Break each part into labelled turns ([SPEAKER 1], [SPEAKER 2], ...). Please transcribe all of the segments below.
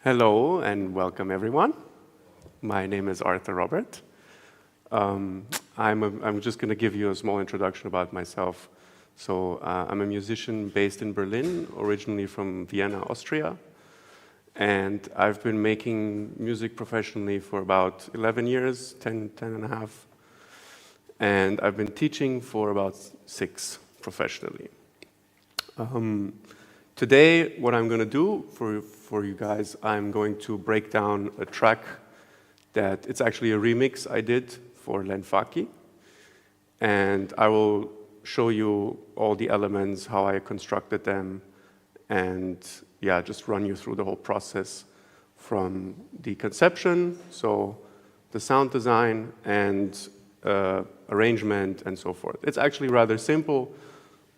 [SPEAKER 1] Hello and welcome everyone. My name is Arthur Robert. I'm just going to give you a small introduction about myself. So I'm a musician based in Berlin, originally from Vienna, Austria. And I've been making music professionally for about 11 years, 10 and a half. And I've been teaching for about 6 professionally. Today, what I'm going to do for you guys, I'm going to break down a track that it's actually a remix I did for Len Faki. And I will show you all the elements, how I constructed them, and yeah, just run you through the whole process from the conception, so the sound design and arrangement and so forth. It's actually rather simple.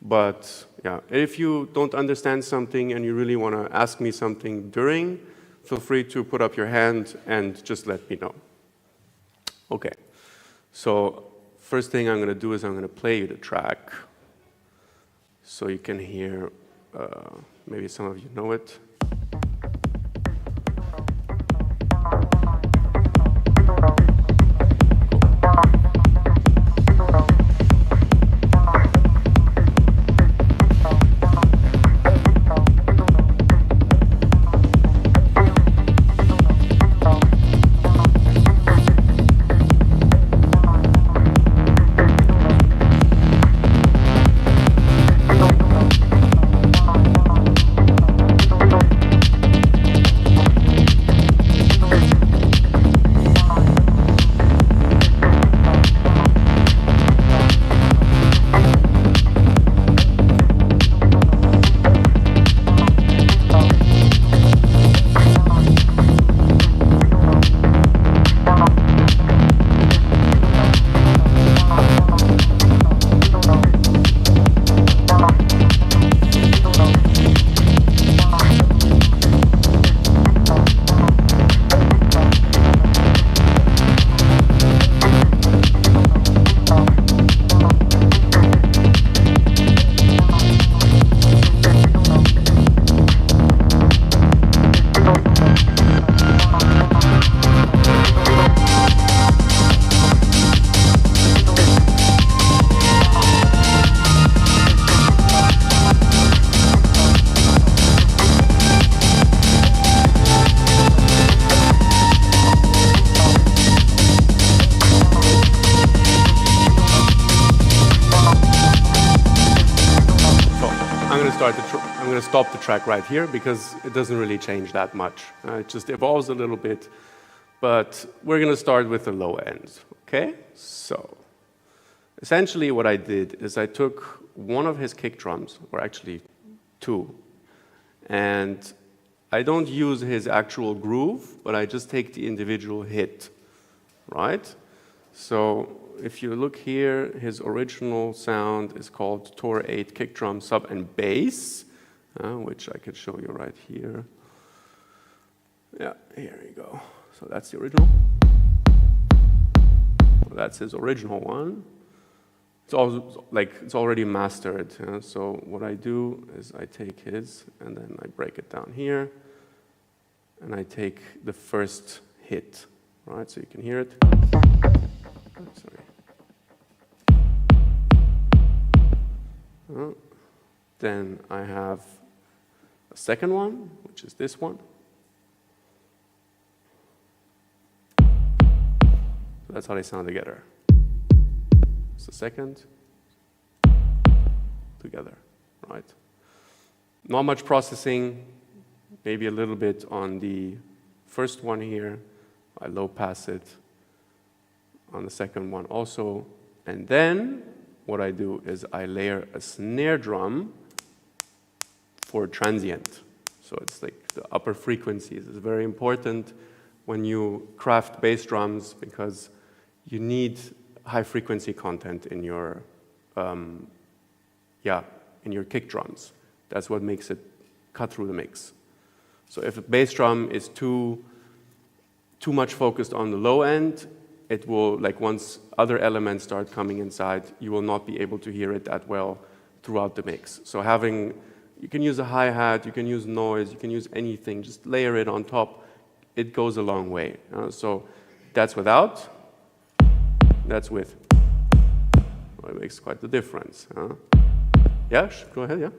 [SPEAKER 1] But yeah, if you don't understand something and you really want to ask me something during, feel free to put up your hand and just let me know. Okay, so first thing I'm going to do is I'm going to play you the track so you can hear, maybe some of you know it. I'm going to stop the track right here because it doesn't really change that much. It just evolves a little bit, but we're going to start with the low end, okay? So essentially what I did is I took one of his kick drums, or actually 2, and I don't use his actual groove, but I just take the individual hit, right? So if you look here, his original sound is called Tor 8 kick drum, sub, and bass, which I could show you right here. Yeah, here you go. So that's the original. So that's his original one. It's also it's already mastered. So what I do is I take his and then I break it down here, and I take the first hit, right? So you can hear it. Sorry. Then I have a second one, which is this one. So that's how they sound together. It's the second, together, right? Not much processing, maybe a little bit on the first one here. I low pass it on the second one also. And then what I do is I layer a snare drum for transient. So it's like the upper frequencies. It's very important when you craft bass drums because you need high frequency content in your kick drums. That's what makes it cut through the mix. So if a bass drum is too much focused on the low end, it will, once other elements start coming inside, you will not be able to hear it that well throughout the mix. So having You can use a hi-hat, you can use noise, you can use anything, just layer it on top. It goes a long way. So that's without, that's with. Well, it makes quite the difference. Yeah, go ahead, yeah?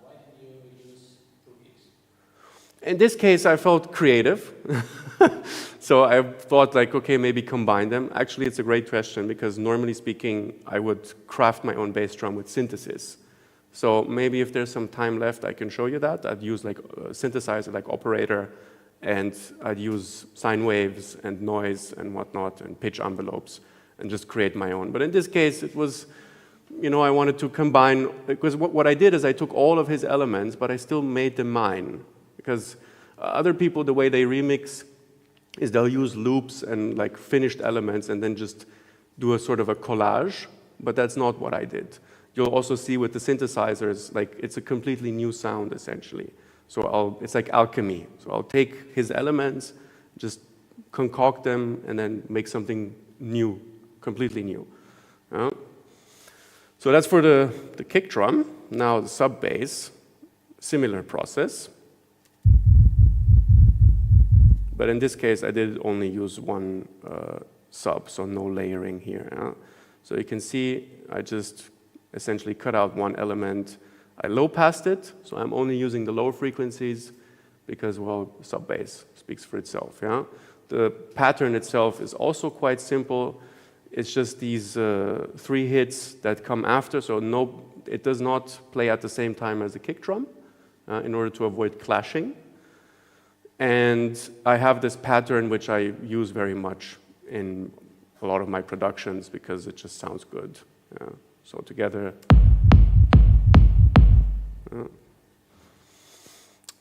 [SPEAKER 2] Why did you use two gigs?
[SPEAKER 1] In this case, I felt creative. So I thought like, okay, maybe combine them. Actually, it's a great question because normally speaking, I would craft my own bass drum with synthesis. So maybe if there's some time left, I can show you that. I'd use like a synthesizer, like operator, and I'd use sine waves and noise and whatnot and pitch envelopes and just create my own. But in this case, it was, you know, I wanted to combine, because what I did is I took all of his elements, but I still made them mine. Because other people, the way they remix is they'll use loops and like finished elements and then just do a sort of a collage, but that's not what I did. You'll also see with the synthesizers, like it's a completely new sound essentially. So it's like alchemy. So I'll take his elements, just concoct them, and then make something new, completely new. So that's for the kick drum. Now the sub bass, similar process. But in this case, I did only use one sub, so no layering here. So you can see I just essentially cut out one element. I low passed it, so I'm only using the lower frequencies because, well, sub bass speaks for itself. Yeah? The pattern itself is also quite simple. It's just these 3 hits that come after, so it does not play at the same time as the kick drum in order to avoid clashing. And I have this pattern which I use very much in a lot of my productions because it just sounds good. So together.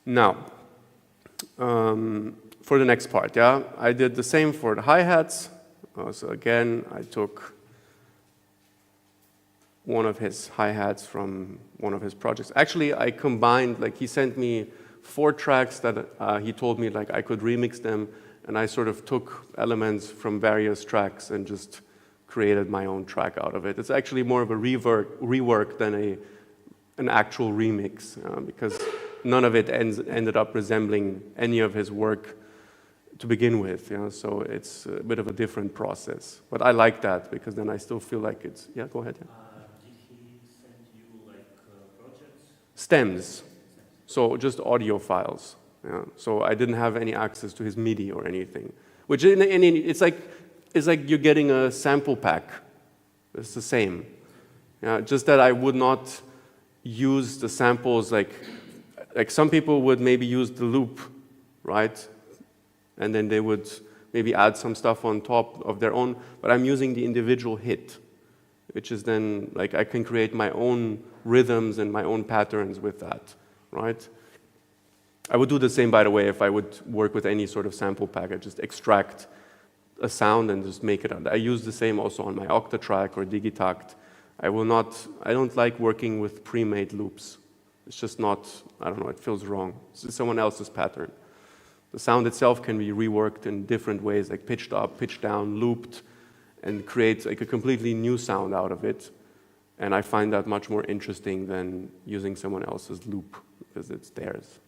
[SPEAKER 1] Now, for the next part, yeah, I did the same for the hi-hats. So again, I took one of his hi-hats from one of his projects. Actually, I combined, like he sent me 4 tracks that he told me like I could remix them, and I sort of took elements from various tracks and just created my own track out of it. It's actually more of a rework than an actual remix, because none of it ended up resembling any of his work to begin with. So it's a bit of a different process. But I like that because then I still feel like it's, yeah, go ahead. Yeah.
[SPEAKER 2] Did he send you like projects?
[SPEAKER 1] Stems. So just audio files. Yeah. So I didn't have any access to his MIDI or anything. Which it's like you're getting a sample pack. It's the same. Yeah, just that I would not use the samples like some people would maybe use the loop, right? And then they would maybe add some stuff on top of their own, but I'm using the individual hit, which is then like I can create my own rhythms and my own patterns with that, right? I would do the same, by the way, if I would work with any sort of sample pack. I just extract a sound and just make it. I use the same also on my Octatrack or Digitact. I don't like working with pre-made loops. It's just not, I don't know, it feels wrong. It's someone else's pattern. The sound itself can be reworked in different ways, like pitched up, pitched down, looped, and create like a completely new sound out of it. And I find that much more interesting than using someone else's loop, because it's theirs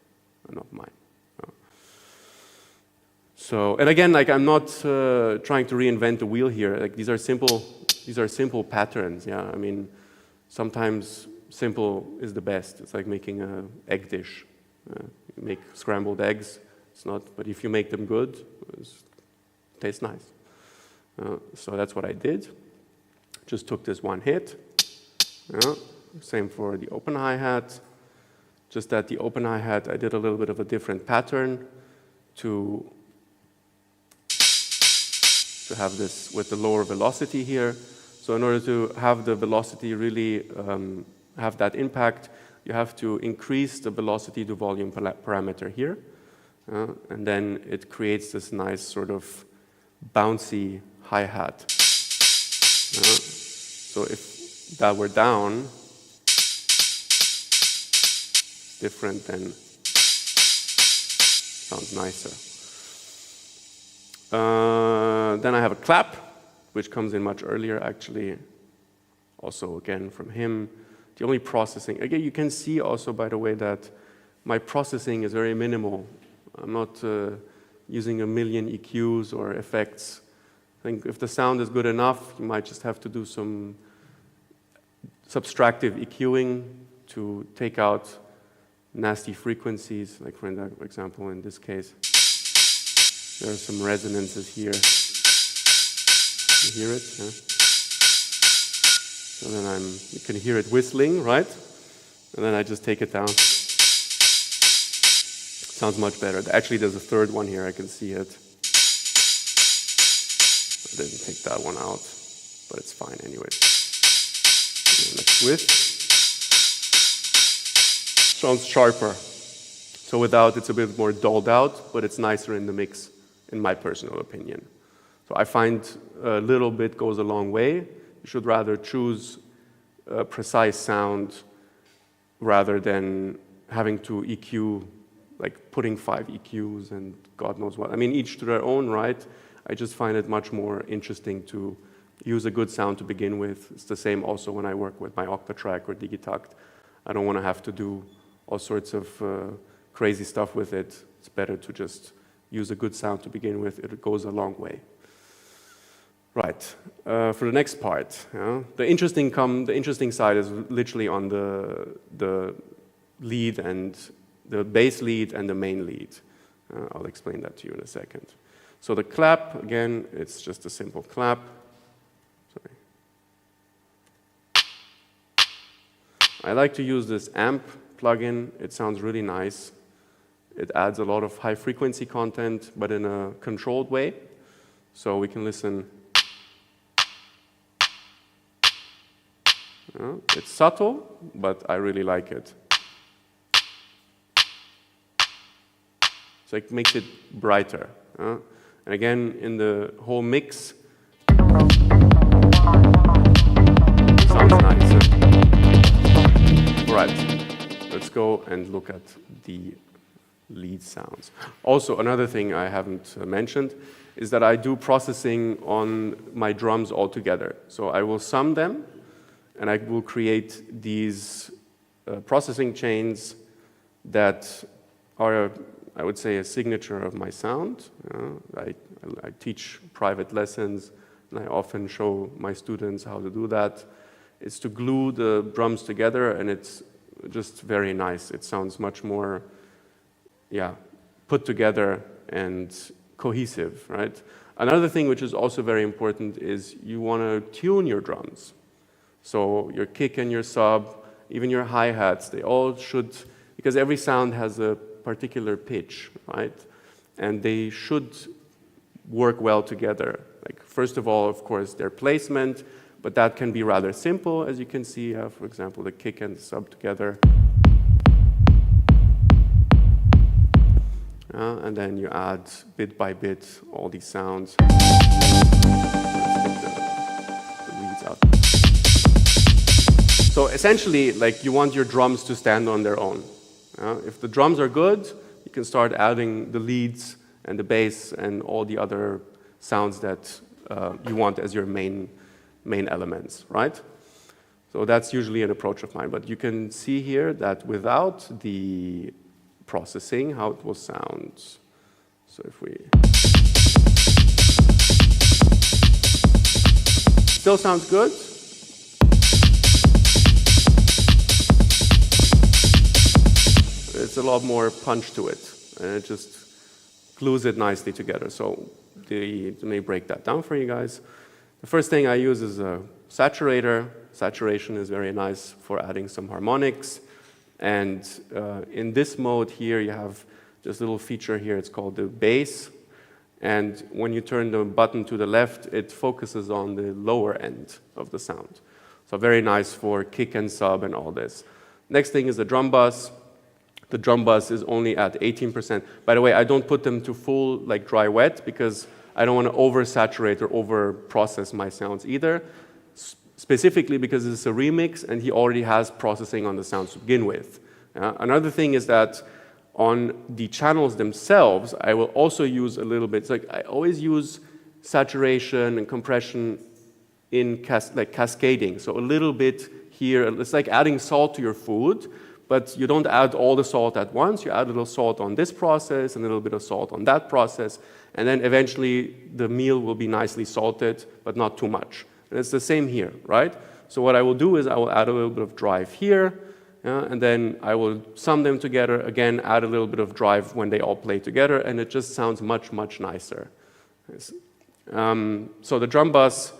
[SPEAKER 1] and not mine. So, and again, like I'm not trying to reinvent the wheel here. Like these are simple patterns. Yeah, I mean, sometimes simple is the best. It's like making an egg dish. You make scrambled eggs. It's not, but if you make them good, it tastes nice. So that's what I did. Just took this one hit. Same for the open hi-hat. Just that the open hi-hat, I did a little bit of a different pattern to have this with the lower velocity here. So in order to have the velocity really have that impact, you have to increase the velocity to volume parameter here. And then it creates this nice sort of bouncy hi-hat. So if that were down, different, then sounds nicer. Then I have a clap, which comes in much earlier, actually. Also, again, from him. the only processing. Again, you can see also, by the way, that my processing is very minimal. I'm not using a million EQs or effects. I think if the sound is good enough, you might just have to do some subtractive EQing to take out nasty frequencies, like for example in this case. There are some resonances here. You hear it? Yeah? So then you can hear it whistling, right? And then I just take it down. Sounds much better. Actually, there's a third one here. I can see it. I didn't take that one out, but it's fine anyways. Next width. Sounds sharper. So without, it's a bit more dulled out, but it's nicer in the mix, in my personal opinion. So I find a little bit goes a long way. You should rather choose a precise sound rather than having to EQ, like putting 5 EQs and God knows what. I mean, each to their own, right? I just find it much more interesting to use a good sound to begin with. It's the same also when I work with my Octatrack or Digitakt. I don't want to have to do all sorts of crazy stuff with it. It's better to just use a good sound to begin with. It goes a long way. Right. For the next part, the interesting side is literally on the lead and the bass lead and the main lead. I'll explain that to you in a second. So the clap, again, it's just a simple clap. Sorry. I like to use this amp plugin. It sounds really nice. It adds a lot of high frequency content, but in a controlled way. So we can listen. It's subtle, but I really like it. So it makes it brighter. And again, in the whole mix, sounds nice. All right, let's go and look at the lead sounds. Also, another thing I haven't mentioned is that I do processing on my drums altogether. So I will sum them, and I will create these processing chains that are, I would say, a signature of my sound. I teach private lessons, and I often show my students how to do that. It's to glue the drums together, and it's just very nice. It sounds much more, put together and cohesive, right? Another thing which is also very important is you want to tune your drums. So your kick and your sub, even your hi-hats, they all should, because every sound has a particular pitch, right? And they should work well together. Like, first of all, of course, their placement, but that can be rather simple, as you can see, for example, the kick and the sub together. And then you add, bit by bit, all these sounds. Let's take the leads out. So essentially, like, you want your drums to stand on their own. If the drums are good, you can start adding the leads and the bass and all the other sounds that you want as your main elements, right? So that's usually an approach of mine. But you can see here that without the processing, how it will sound. So if we... Still sounds good. It's a lot more punch to it, and it just glues it nicely together. So let me break that down for you guys. The first thing I use is a saturator. Saturation is very nice for adding some harmonics. And in this mode here, you have this little feature here. It's called the bass. And when you turn the button to the left, it focuses on the lower end of the sound. So very nice for kick and sub and all this. Next thing is the drum bus. The drum bus is only at 18%. By the way, I don't put them to full, like, dry wet, because I don't want to oversaturate or over-process my sounds either, specifically because it's a remix and he already has processing on the sounds to begin with. Another thing is that on the channels themselves, I will also use a little bit. It's like I always use saturation and compression in cascading. So a little bit here. It's like adding salt to your food, but you don't add all the salt at once. You add a little salt on this process and a little bit of salt on that process, and then eventually the meal will be nicely salted, but not too much. And it's the same here, right? So what I will do is I will add a little bit of drive here, and then I will sum them together, again, add a little bit of drive when they all play together, and it just sounds much, much nicer. So the drum bus,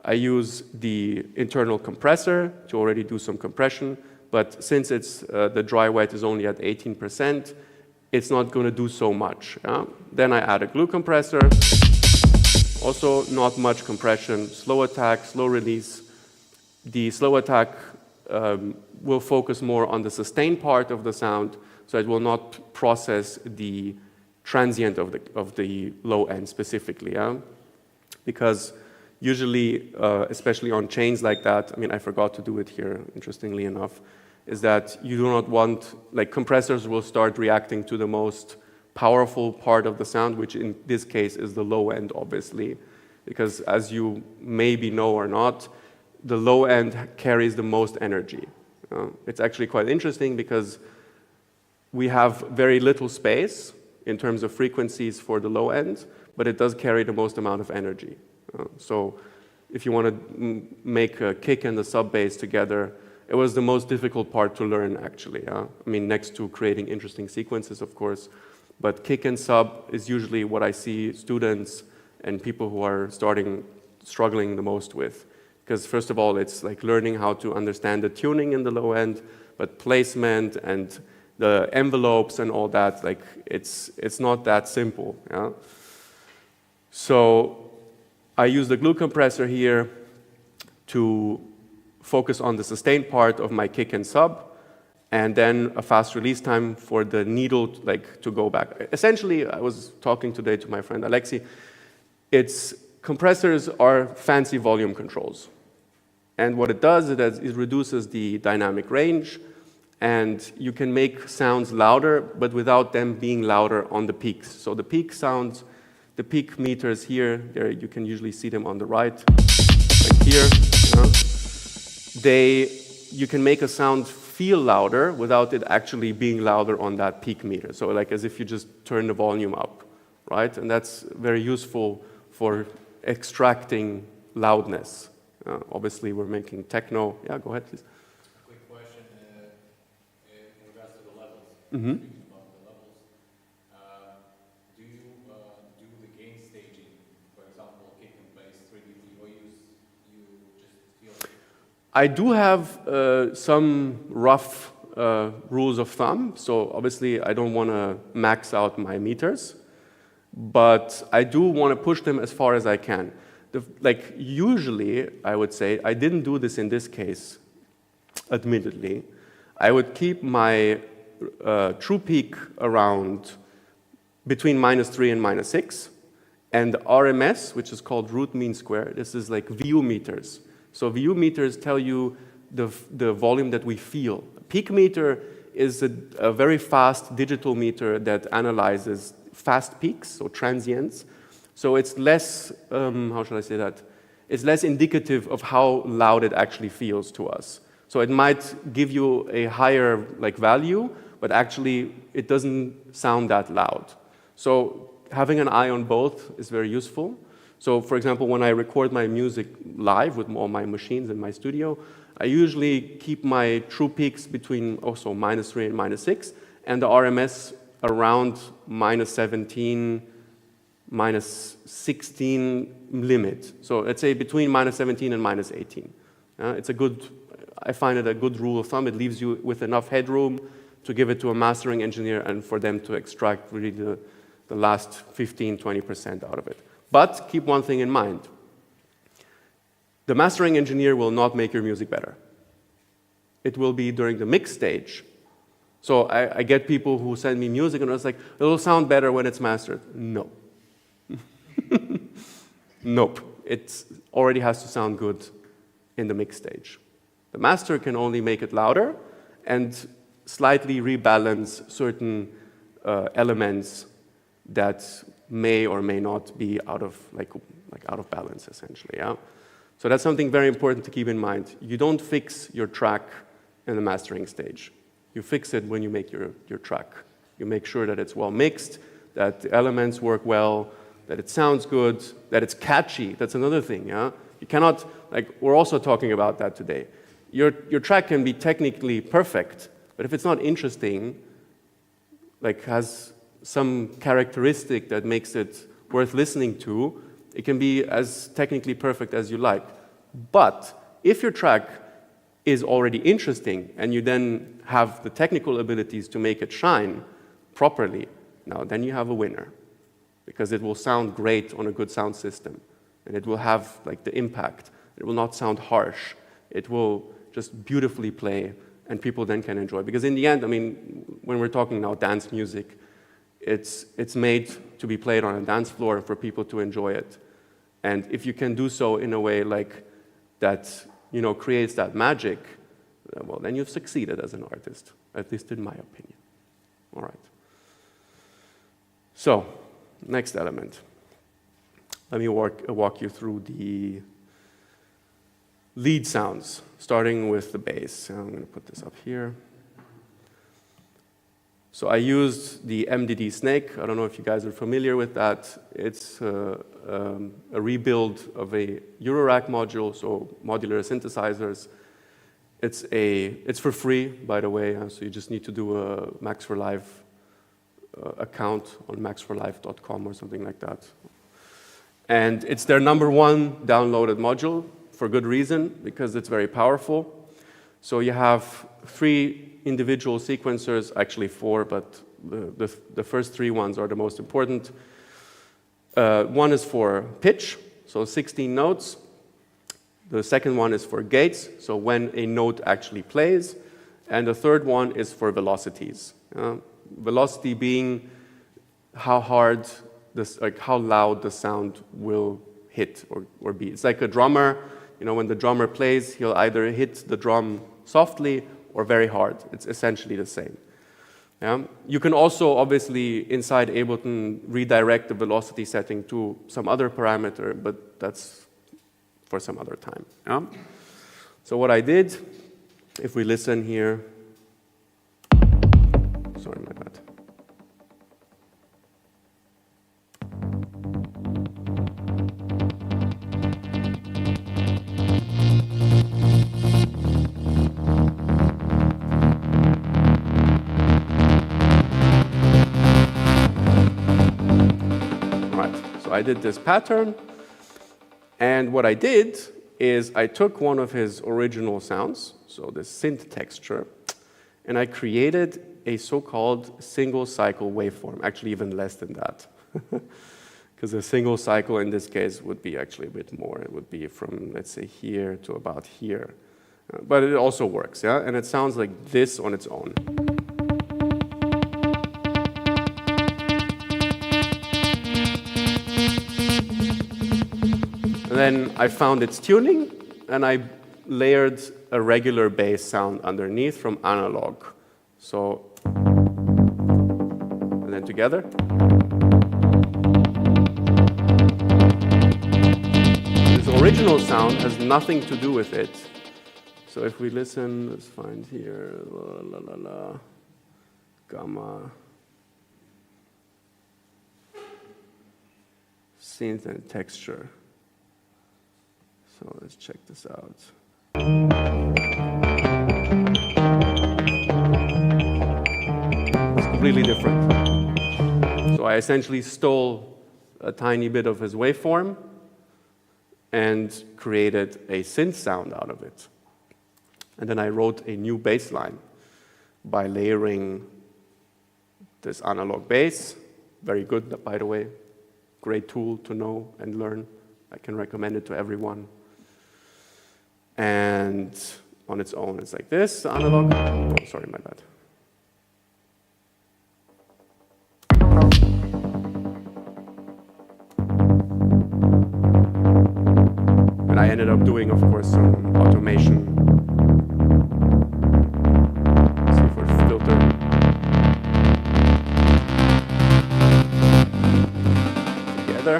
[SPEAKER 1] I use the internal compressor to already do some compression, but since it's, the dry wet is only at 18%, it's not going to do so much. Then I add a glue compressor, also not much compression, slow attack, slow release. The slow attack will focus more on the sustain part of the sound, so it will not process the transient of the low end specifically. Because usually, especially on chains like that, I mean, I forgot to do it here, interestingly enough, is that you do not want, like compressors will start reacting to the most powerful part of the sound, which in this case is the low end, obviously. Because as you maybe know or not, the low end carries the most energy. It's actually quite interesting because we have very little space in terms of frequencies for the low end, but it does carry the most amount of energy. So if you want to make a kick and the sub bass together, it was the most difficult part to learn, actually. I mean, next to creating interesting sequences, of course, but kick and sub is usually what I see students and people who are struggling the most with. Because first of all, it's like learning how to understand the tuning in the low end, but placement and the envelopes and all that, like it's not that simple. So I use the glue compressor here to focus on the sustain part of my kick and sub, and then a fast release time for the needle to go back. Essentially, I was talking today to my friend Alexi, compressors are fancy volume controls. And what it does is that it reduces the dynamic range, and you can make sounds louder, but without them being louder on the peaks. So the peak sounds, the peak meters here, there you can usually see them on the right, like here. You can make a sound feel louder without it actually being louder on that peak meter. So like as if you just turn the volume up, right? And that's very useful for extracting loudness. Obviously, we're making techno. Yeah, go ahead, please.
[SPEAKER 2] Quick question in regards to the levels.
[SPEAKER 1] Mm-hmm.
[SPEAKER 2] Speaking about the levels, do you do the gain staging, for example, kick and bass, 3DT, or you just feel?
[SPEAKER 1] I do have some rough rules of thumb. So obviously, I don't want to max out my meters, but I do want to push them as far as I can. Usually, I would say, I didn't do this in this case, admittedly. I would keep my true peak around between -3 and -6, and the RMS, which is called root mean square, this is like VU meters. So VU meters tell you the volume that we feel. Peak meter is a very fast digital meter that analyzes fast peaks, so transients. So it's less, how should I say that? It's less indicative of how loud it actually feels to us. So it might give you a higher value, but actually it doesn't sound that loud. So having an eye on both is very useful. So for example, when I record my music live with all my machines in my studio, I usually keep my true peaks between also -3 and -6, and the RMS around -17, -16 limit. So let's say between -17 and -18. I find it a good rule of thumb. It leaves you with enough headroom to give it to a mastering engineer and for them to extract really the last 15, 20% out of it. But keep one thing in mind. The mastering engineer will not make your music better. It will be during the mix stage. So I get people who send me music and it's like, it'll sound better when it's mastered. No. Nope. It already has to sound good in the mix stage. The master can only make it louder and slightly rebalance certain elements that may or may not be out of out of balance, essentially. Yeah. So that's something very important to keep in mind. You don't fix your track in the mastering stage. You fix it when you make your track. You make sure that it's well mixed, that the elements work well, that it sounds good, that it's catchy. That's another thing, yeah? You cannot, like, we're also talking about that today. Your track can be technically perfect, but if it's not interesting, like has some characteristic that makes it worth listening to, it can be as technically perfect as you like. But if your track is already interesting and you then have the technical abilities to make it shine properly, now then you have a winner, because it will sound great on a good sound system, and it will have like the impact. It will not sound harsh. It will just beautifully play, and people then can enjoy. Because in the end, I mean, when we're talking now dance music, it's made to be played on a dance floor for people to enjoy it. And if you can do so in a way like that, you know, creates that magic, well, then you've succeeded as an artist, at least in my opinion. All right. So, next element. Let me walk you through the lead sounds, starting with the bass. I'm going to put this up here. So I used the MDD Snake. I don't know if you guys are familiar with that. It's a rebuild of a Eurorack module, so modular synthesizers. It's for free, by the way, so you just need to do a Max for Live account on maxforlive.com or something like that. And it's their #1 downloaded module, for good reason, because it's very powerful. So you have 3 individual sequencers, actually 4, but the first 3 ones are the most important. One is for pitch, so 16 notes. The second one is for gates, so when a note actually plays. And the third one is for velocities. Velocity being how hard, like how loud the sound will hit or be. It's like a drummer. You know, when the drummer plays, he'll either hit the drum softly or very hard. It's essentially the same. Yeah? You can also, obviously, inside Ableton, redirect the velocity setting to some other parameter, but that's for some other time. Yeah? So what I did, if we listen here, sorry, my bad. I did this pattern, and what I did is I took one of his original sounds, so the synth texture, and I created a so-called single cycle waveform, actually even less than that, because a single cycle in this case would be actually a bit more. It would be from, let's say, here to about here. But it also works, yeah? And it sounds like this on its own. And then I found its tuning, and I layered a regular bass sound underneath from analog. So, and then together. This original sound has nothing to do with it. So if we listen, let's find here, la la la la, gamma, synth and texture. So let's check this out. It's completely different. So I essentially stole a tiny bit of his waveform and created a synth sound out of it. And then I wrote a new bass line by layering this analog bass. Very good, by the way. Great tool to know and learn. I can recommend it to everyone. And on its own, it's like this, analog. Oh, sorry, my bad. And I ended up doing, of course, some automation. Let's see for filter. Together.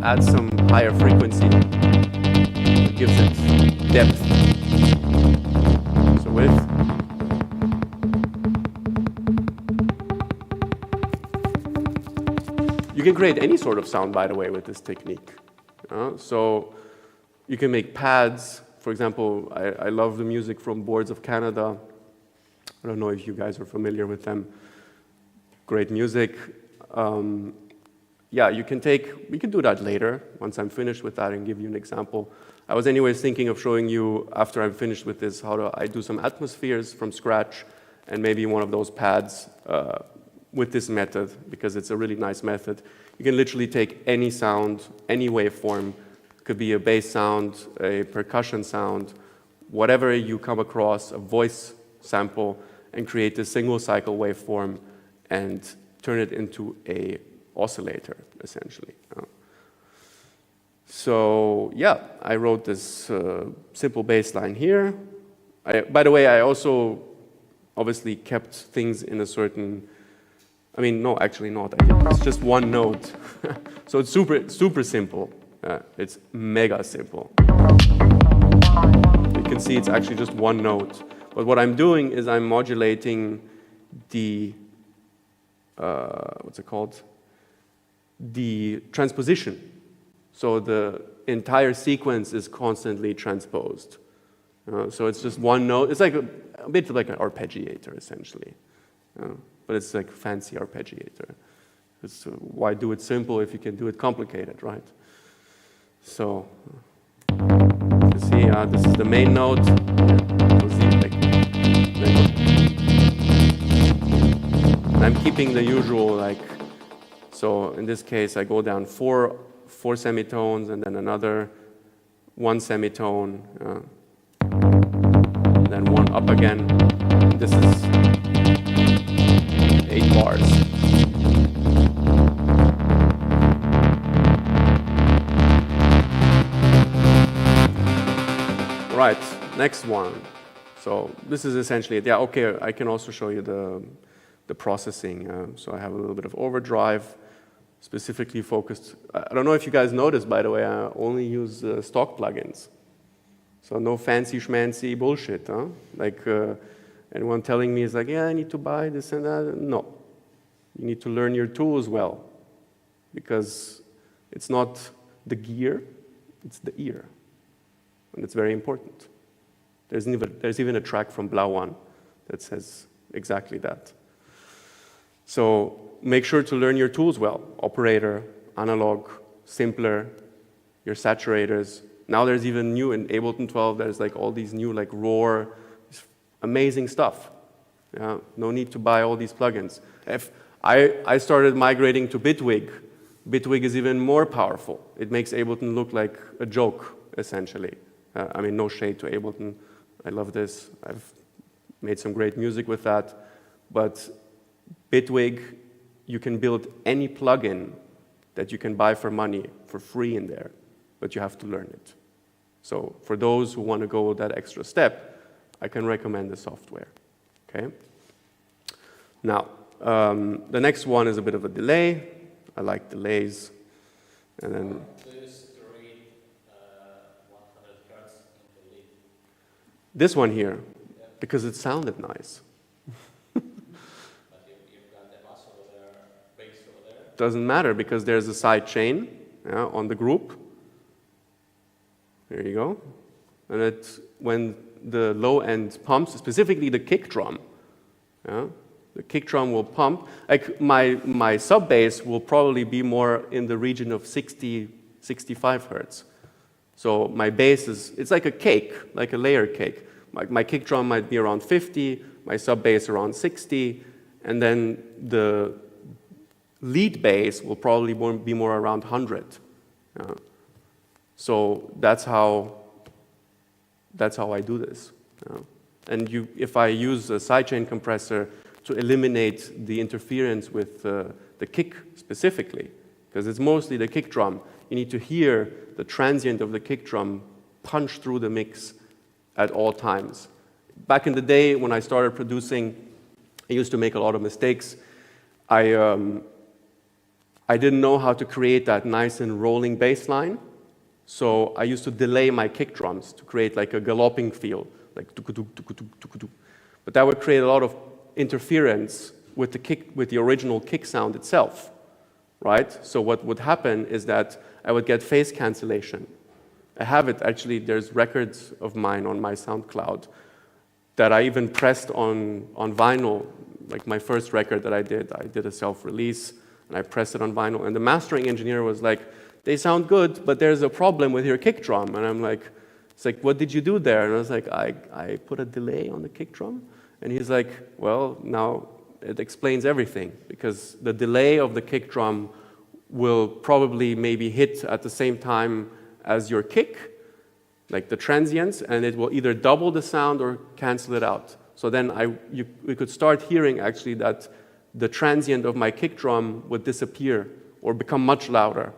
[SPEAKER 1] add some higher frequency. It gives it depth. So with. You can create any sort of sound, by the way, with this technique. So you can make pads. For example, I love the music from Boards of Canada. I don't know if you guys are familiar with them. Great music. Yeah, we can do that later, once I'm finished with that, and give you an example. I was anyways thinking of showing you, after I'm finished with this, how I do some atmospheres from scratch, and maybe one of those pads with this method, because it's a really nice method. You can literally take any sound, any waveform. It could be a bass sound, a percussion sound, whatever you come across, a voice sample, and create a single cycle waveform and turn it into a oscillator, essentially. So yeah, I wrote this simple bass line here. By the way, I also obviously kept things in a certain, I mean, no, actually not. It's just one note. So it's super simple. It's mega simple. You can see it's actually just one note. But what I'm doing is I'm modulating the, what's it called? The transposition. So the entire sequence is constantly transposed. So it's just one note. It's like a bit like an arpeggiator, essentially. But it's like a fancy arpeggiator. Why do it simple if you can do it complicated, right? So you see, this is the main note. And I'm keeping the usual, so in this case, I go down four semitones and then another one semitone, and then one up again. This is 8 bars. Right, next one. So this is essentially it. Yeah, okay, I can also show you the processing. So I have a little bit of overdrive, specifically focused. I don't know if you guys noticed, by the way, I only use stock plugins. So no fancy schmancy bullshit, huh? Like anyone telling me is like, yeah, I need to buy this and that. No, you need to learn your tools well, because it's not the gear, it's the ear. And it's very important. There's even a track from Blau One that says exactly that. So make sure to learn your tools well. Operator, analog, simpler, your saturators. Now there's even new in Ableton 12, there's like all these new like Roar, amazing stuff. Yeah? No need to buy all these plugins. If I started migrating to Bitwig. Bitwig is even more powerful. It makes Ableton look like a joke, essentially. I mean, no shade to Ableton. I love this. I've made some great music with that. But Bitwig, you can build any plugin that you can buy for money, for free in there, but you have to learn it. So for those who want to go that extra step, I can recommend the software, okay? Now, the next one is a bit of a delay. I like delays. And then this one here, because it sounded nice. Doesn't matter, because there's a side chain on the group. There you go. And when the low end pumps, specifically the kick drum, the kick drum will pump. Like my sub bass will probably be more in the region of 60, 65 hertz. So my bass it's like a cake, like a layer cake. My kick drum might be around 50, my sub bass around 60, and then the lead bass will probably be more around 100. So that's how I do this. And if I use a sidechain compressor to eliminate the interference with the kick specifically, because it's mostly the kick drum, you need to hear the transient of the kick drum punch through the mix at all times. Back in the day when I started producing, I used to make a lot of mistakes. I I didn't know how to create that nice and rolling bass line. So I used to delay my kick drums to create like a galloping feel, like tuk-tuk, tuk-tuk, tuk-tuk. But that would create a lot of interference with the original kick sound itself, right? So what would happen is that I would get phase cancellation. I have it, actually, there's records of mine on my SoundCloud that I even pressed on vinyl, like my first record that I did a self-release, and I pressed it on vinyl, and the mastering engineer was like, they sound good, but there's a problem with your kick drum. And I'm like, it's like, what did you do there? And I was like, I put a delay on the kick drum. And he's like, well, now it explains everything, because the delay of the kick drum will probably maybe hit at the same time as your kick, like the transients, and it will either double the sound or cancel it out. So then we could start hearing actually that the transient of my kick drum would disappear or become much louder.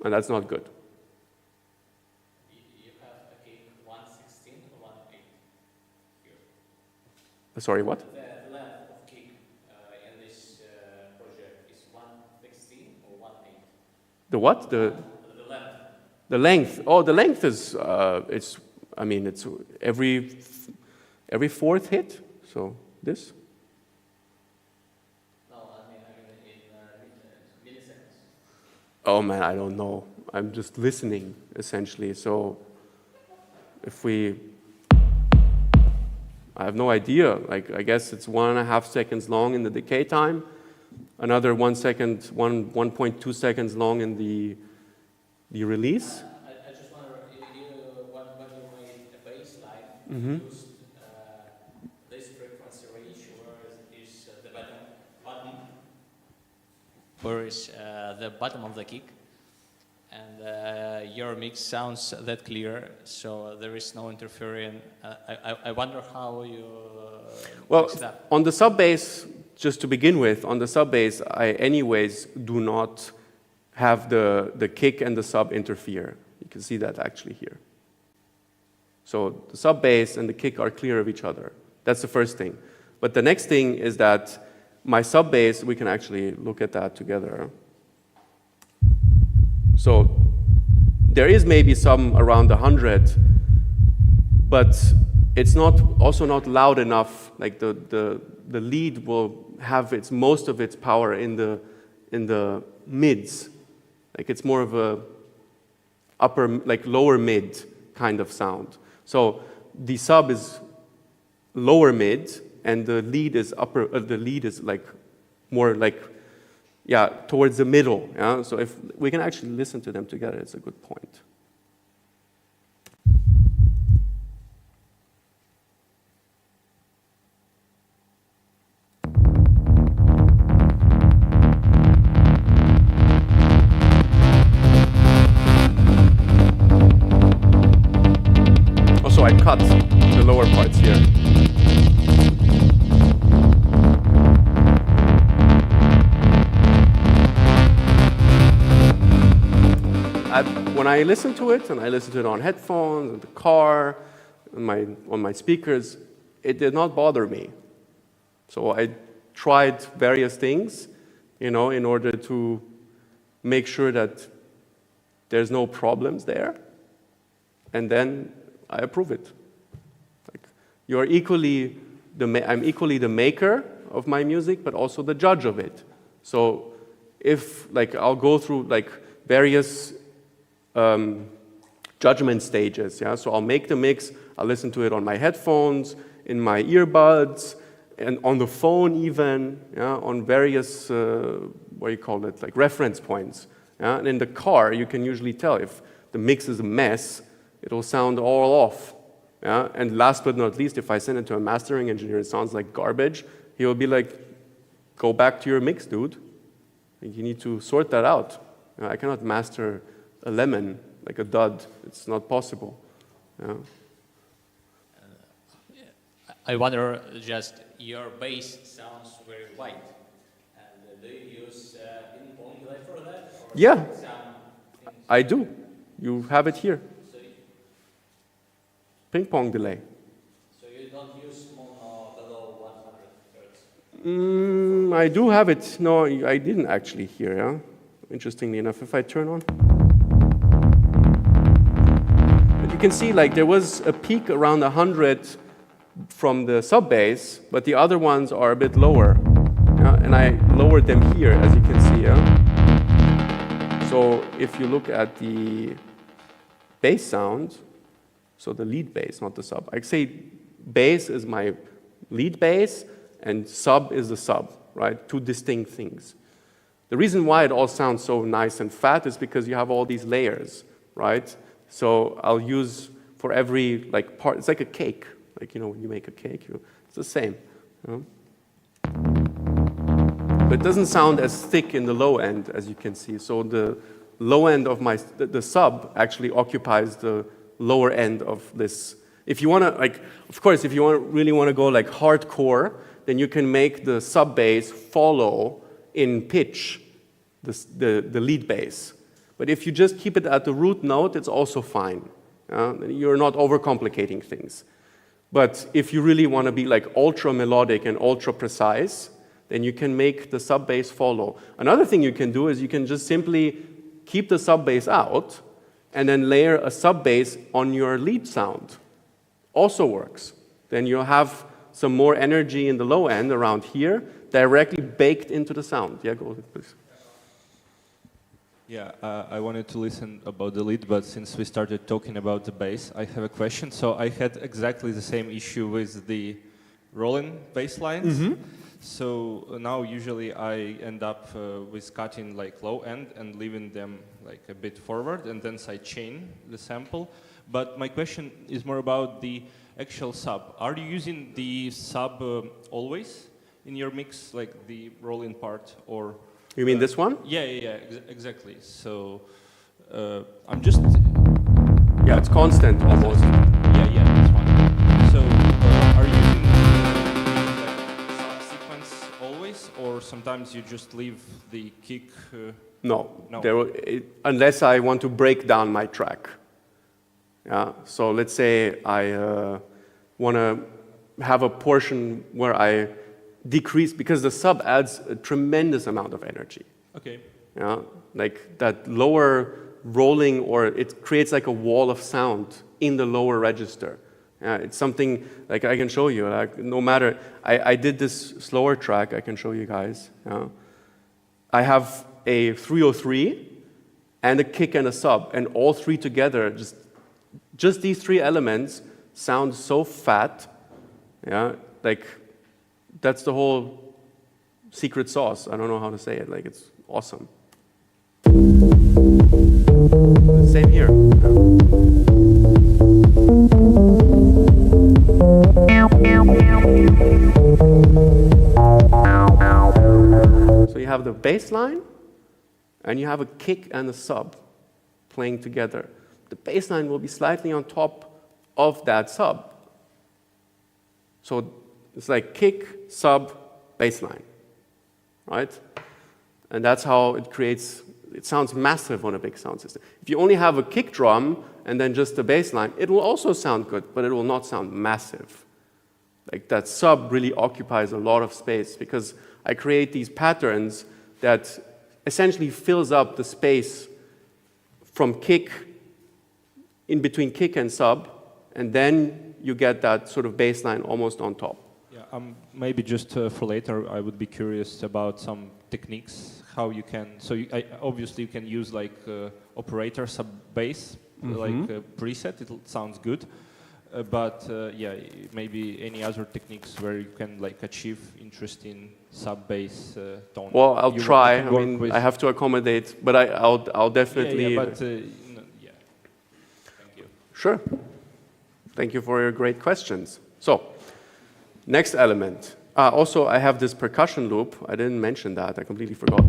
[SPEAKER 1] And that's not good.
[SPEAKER 2] You have a kick 1/16 or 1/8 here?
[SPEAKER 1] Sorry, what?
[SPEAKER 2] The length of kick in this project is 1/16 or 1/8?
[SPEAKER 1] The what?
[SPEAKER 2] The length.
[SPEAKER 1] The length. Oh, the length is, it's every fourth hit. So this.
[SPEAKER 2] No, I mean in milliseconds.
[SPEAKER 1] Oh man, I don't know. I'm just listening, essentially. So I have no idea. Like, I guess it's 1.5 seconds long in the decay time, another 1 second, 1.2 seconds long in the release.
[SPEAKER 2] I just wonder, when you made a bass line,
[SPEAKER 1] Mm-hmm.
[SPEAKER 2] you used this frequency range, where is the bottom, where is the bottom of the kick, and your mix sounds that clear, so there is no interfering. I wonder how you
[SPEAKER 1] Well,
[SPEAKER 2] mix that.
[SPEAKER 1] on the sub bass, just to begin with, on the sub bass, I anyways do not have the kick and the sub interfere. You can see that actually here. So the sub bass and the kick are clear of each other. That's the first thing. But the next thing is that my sub bass, we can actually look at that together. So there is maybe some around 100, but it's also not loud enough. Like the lead will have most of its power in the mids. Like it's more of a lower mid kind of sound. So the sub is lower mid, and the lead is like more like, yeah, towards the middle. Yeah? So if we can actually listen to them together, it's a good point. Also, I cut the lower parts here. When I listen to it, and I listen to it on headphones, in the car, on my speakers, it did not bother me. So I tried various things, in order to make sure that there's no problems there, and then I approve it. Like, I'm equally the maker of my music, but also the judge of it. So if I'll go through various judgment stages, yeah. So I'll make the mix, I'll listen to it on my headphones, in my earbuds, and on the phone even, yeah, on various reference points. Yeah? And in the car, you can usually tell if the mix is a mess, it'll sound all off. Yeah? And last but not least, if I send it to a mastering engineer, it sounds like garbage, he will be like, go back to your mix, dude. You need to sort that out. I cannot master a lemon like a dud. It's not possible. Yeah.
[SPEAKER 2] I wonder, just your bass sounds very white. And do you use ping-pong delay for that? Or
[SPEAKER 1] Yeah, I do. You have it here.
[SPEAKER 2] So,
[SPEAKER 1] Ping pong delay.
[SPEAKER 2] so you don't use mono below 100 hertz?
[SPEAKER 1] I do have it. No, I didn't actually hear, yeah? Interestingly enough, if I turn on. But you can see like there was a peak around 100 from the sub bass, but the other ones are a bit lower. Yeah? And I lowered them here, as you can see, yeah? So if you look at the bass sound, so the lead bass, not the sub. I say bass is my lead bass, and sub is the sub, right? Two distinct things. The reason why it all sounds so nice and fat is because you have all these layers, right? So I'll use for every like part, it's like a cake. Like, you know, when you make a cake, it's the same. You know? But it doesn't sound as thick in the low end, as you can see. So the low end of the sub actually occupies the lower end of this. If you want to, like, of course, if you really want to go like hardcore, then you can make the sub bass follow in pitch the lead bass. But if you just keep it at the root note, it's also fine. You're not overcomplicating things. But if you really want to be like ultra melodic and ultra precise, then you can make the sub bass follow. Another thing you can do is you can just simply keep the sub bass out and then layer a sub bass on your lead sound. Also works. Then you'll have some more energy in the low end around here, directly baked into the sound. Yeah, go ahead, please.
[SPEAKER 3] Yeah, I wanted to listen about the lead, but since we started talking about the bass, I have a question. So I had exactly the same issue with the rolling bass lines. Mm-hmm. So now usually I end up with cutting like low end and leaving them like a bit forward, and then sidechain the sample. But my question is more about the actual sub. Are you using the sub always in your mix, like the rolling part, or?
[SPEAKER 1] You mean this one?
[SPEAKER 3] Yeah, exactly. So I'm just.
[SPEAKER 1] Yeah, it's constant almost.
[SPEAKER 3] Yeah, this one. So are you using like sub sequence always, or sometimes you just leave the kick?
[SPEAKER 1] No.
[SPEAKER 3] No.
[SPEAKER 1] Unless I want to break down my track. Yeah. So let's say I want to have a portion where I decrease, because the sub adds a tremendous amount of energy.
[SPEAKER 3] Okay.
[SPEAKER 1] Yeah, like that lower rolling, or it creates like a wall of sound in the lower register. Yeah, it's something like I can show you. Like no matter, I did this slower track. I can show you guys. Yeah. I have a 303 and a kick and a sub, and all three together, just these three elements sound so fat. Yeah, like. That's the whole secret sauce. I don't know how to say it. Like, it's awesome. Same here. So you have the bass line, and you have a kick and a sub playing together. The bass line will be slightly on top of that sub. So it's like kick, sub, bass line, right? And that's how it creates, it sounds massive on a big sound system. If you only have a kick drum and then just the bass line, it will also sound good, but it will not sound massive. Like that sub really occupies a lot of space, because I create these patterns that essentially fills up the space from kick, in between kick and sub, and then you get that sort of bass line almost on top.
[SPEAKER 3] Maybe just for later, I would be curious about some techniques, how you can, obviously you can use like operator sub bass, like preset, it sounds good. But maybe any other techniques where you can like achieve interesting sub bass tone.
[SPEAKER 1] Well, I'll try. I mean, I have to accommodate, but I'll definitely.
[SPEAKER 3] Thank you.
[SPEAKER 1] Sure. Thank you for your great questions. So. Next element. Also, I have this percussion loop. I didn't mention that. I completely forgot.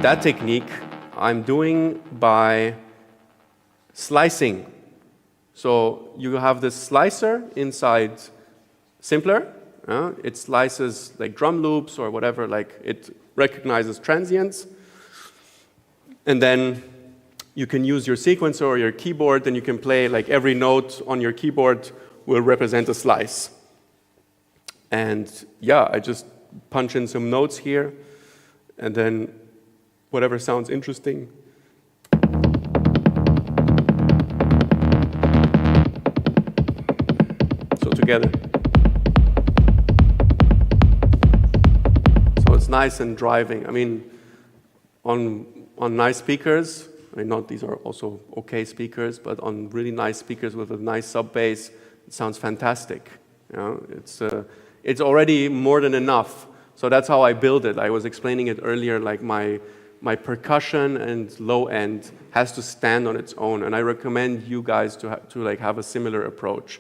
[SPEAKER 1] That technique I'm doing by slicing. So you have this slicer inside Simpler. It slices like drum loops or whatever. Like it recognizes transients. And then you can use your sequencer or your keyboard, and you can play like every note on your keyboard will represent a slice. And yeah, I just punch in some notes here, and then whatever sounds interesting. So together. So it's nice and driving. I mean, on nice speakers, I mean, not these are also okay speakers, but on really nice speakers with a nice sub bass, it sounds fantastic. You know, it's already more than enough. So that's how I build it. I was explaining it earlier, like my percussion and low end has to stand on its own, and I recommend you guys to like have a similar approach.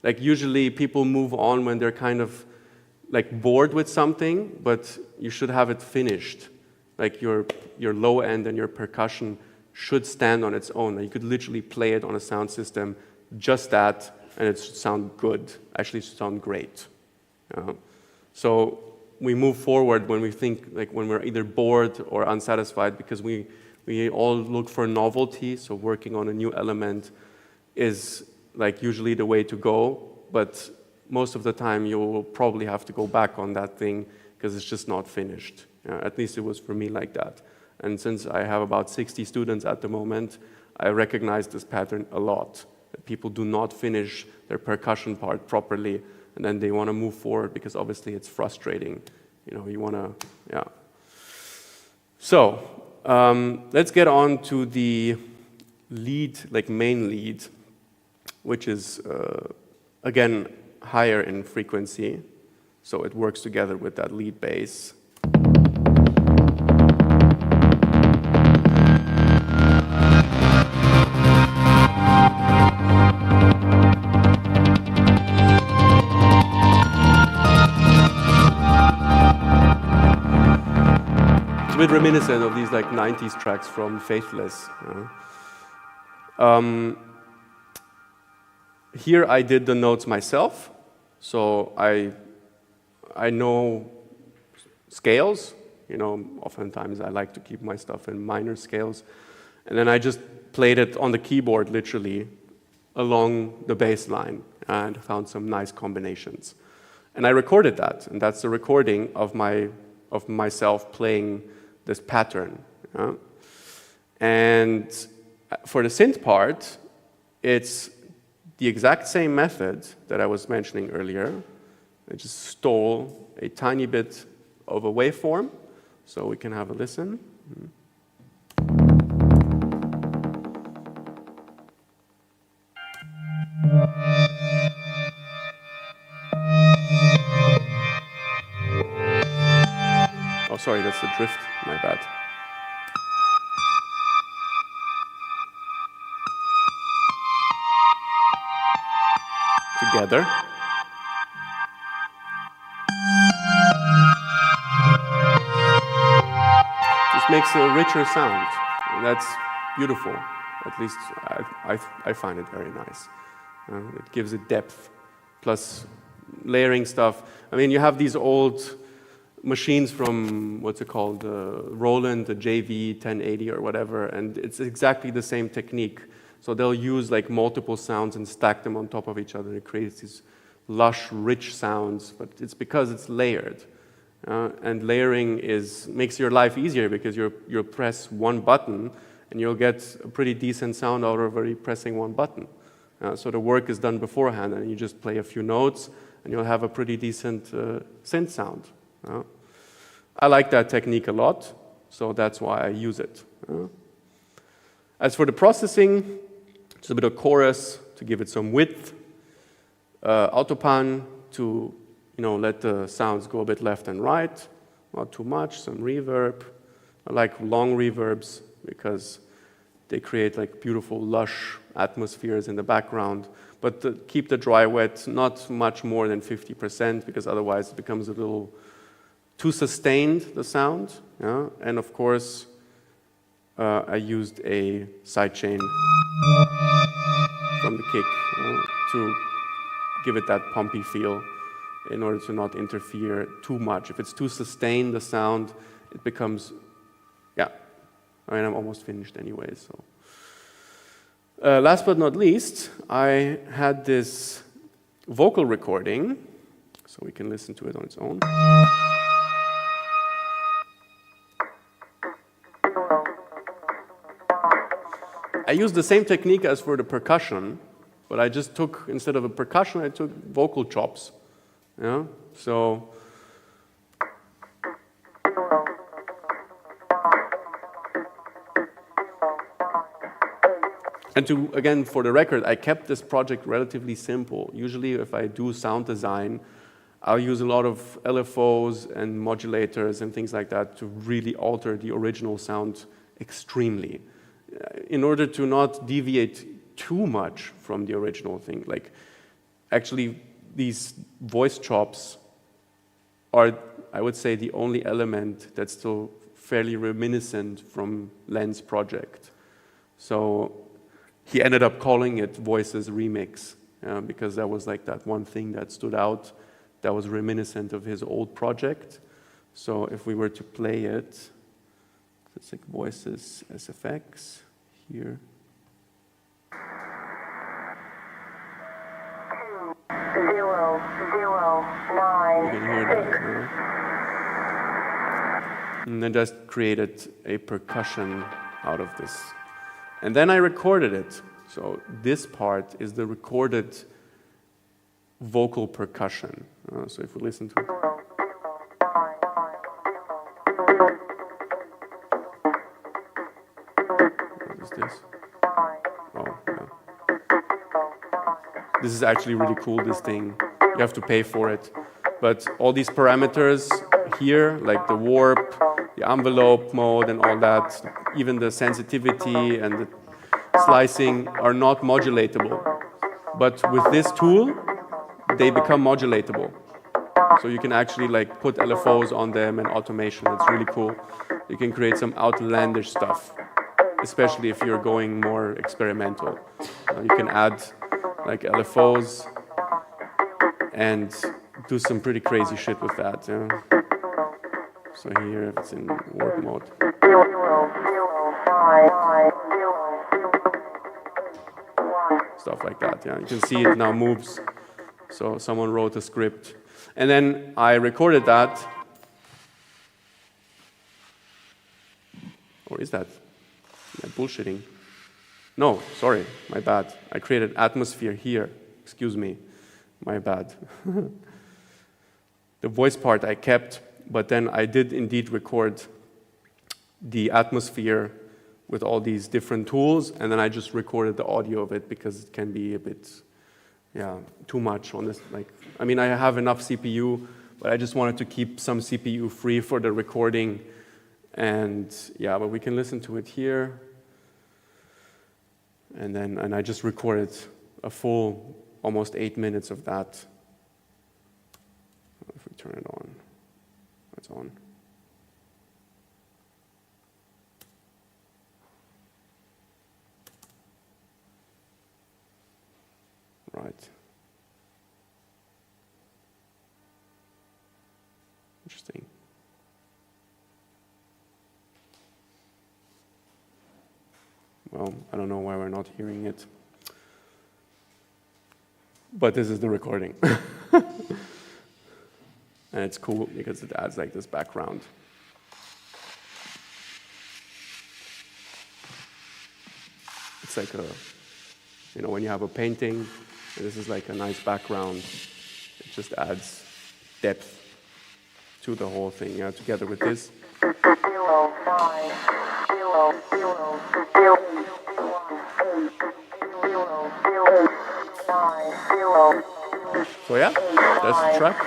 [SPEAKER 1] Like usually people move on when they're kind of like bored with something, but you should have it finished. Like your low end and your percussion should stand on its own. You could literally play it on a sound system, just that, and it should sound good. Actually, it should sound great. So we move forward when we think, like when we're either bored or unsatisfied, because we all look for novelty. So working on a new element is like usually the way to go, but most of the time you will probably have to go back on that thing because it's just not finished. At least it was for me like that. And since I have about 60 students at the moment, I recognize this pattern a lot. That people do not finish their percussion part properly, and then they want to move forward because obviously it's frustrating. You know, you want to, yeah. So let's get on to the lead, like main lead, which is, again, higher in frequency. So it works together with that lead bass. A bit reminiscent of these like 90s tracks from Faithless. You know? Here I did the notes myself, so I know scales. You know, oftentimes I like to keep my stuff in minor scales, and then I just played it on the keyboard literally along the bass line and found some nice combinations. And I recorded that, and that's the recording of myself playing this pattern. And for the synth part, it's the exact same method that I was mentioning earlier. I just stole a tiny bit of a waveform, so we can have a listen. Oh, sorry, that's the drift, my bad. Together. Just makes a richer sound, and that's beautiful. At least I find it very nice. It gives it depth, plus layering stuff. I mean, you have these old machines from, what's it called, Roland, the JV 1080 or whatever, and it's exactly the same technique. So they'll use like multiple sounds and stack them on top of each other. It creates these lush, rich sounds, but it's because it's layered. And layering makes your life easier because you'll press one button and you'll get a pretty decent sound out of already pressing one button. So the work is done beforehand, and you just play a few notes and you'll have a pretty decent synth sound. I like that technique a lot, so that's why I use it. As for the processing, just a bit of chorus to give it some width, autopan to let the sounds go a bit left and right, not too much, some reverb. I like long reverbs because they create like beautiful, lush atmospheres in the background, but keep the dry wet not much more than 50% because otherwise it becomes a little too sustained, the sound. And of course, I used a sidechain from the kick to give it that pumpy feel in order to not interfere too much. If it's too sustained, the sound, it becomes, I'm almost finished anyway, so. Last but not least, I had this vocal recording. So we can listen to it on its own. I used the same technique as for the percussion, but I just took, instead of a percussion, I took vocal chops. Yeah? So, and to, again, for the record, I kept this project relatively simple. Usually if I do sound design, I'll use a lot of LFOs and modulators and things like that to really alter the original sound extremely. In order to not deviate too much from the original thing. Like, actually, these voice chops are, I would say, the only element that's still fairly reminiscent from Len's project. So he ended up calling it Voices Remix, because that was like that one thing that stood out that was reminiscent of his old project. So if we were to play it, it's like Voices SFX here.
[SPEAKER 4] 009.
[SPEAKER 1] You can hear that. And I just created a percussion out of this. And then I recorded it. So this part is the recorded vocal percussion. So if we listen to it. What is this? Oh, yeah. This is actually really cool, this thing. You have to pay for it. But all these parameters here, like the warp, the envelope mode and all that, even the sensitivity and the slicing are not modulatable. But with this tool, they become modulatable. So you can actually like put LFOs on them and automation. It's really cool. You can create some outlandish stuff, especially if you're going more experimental. You can add like LFOs and do some pretty crazy shit with that. Yeah. So here it's in warp mode. Stuff like that. Yeah, you can see it now moves. So someone wrote a script. And then I recorded that. Or is that? Am I bullshitting? No, sorry, my bad. I created atmosphere here. Excuse me, my bad. The voice part I kept, but then I did indeed record the atmosphere with all these different tools, and then I just recorded the audio of it because it can be a bit, too much on this. Like, I mean, I have enough CPU, but I just wanted to keep some CPU free for the recording. And yeah, but we can listen to it here. And I just recorded a full, almost 8 minutes of that. If we turn it on, it's on. Right. Interesting. Well, I don't know why we're not hearing it. But this is the recording. And it's cool because it adds like this background. It's like a, when you have a painting, and this is like a nice background, it just adds depth to the whole thing, together with this. So yeah, that's the track.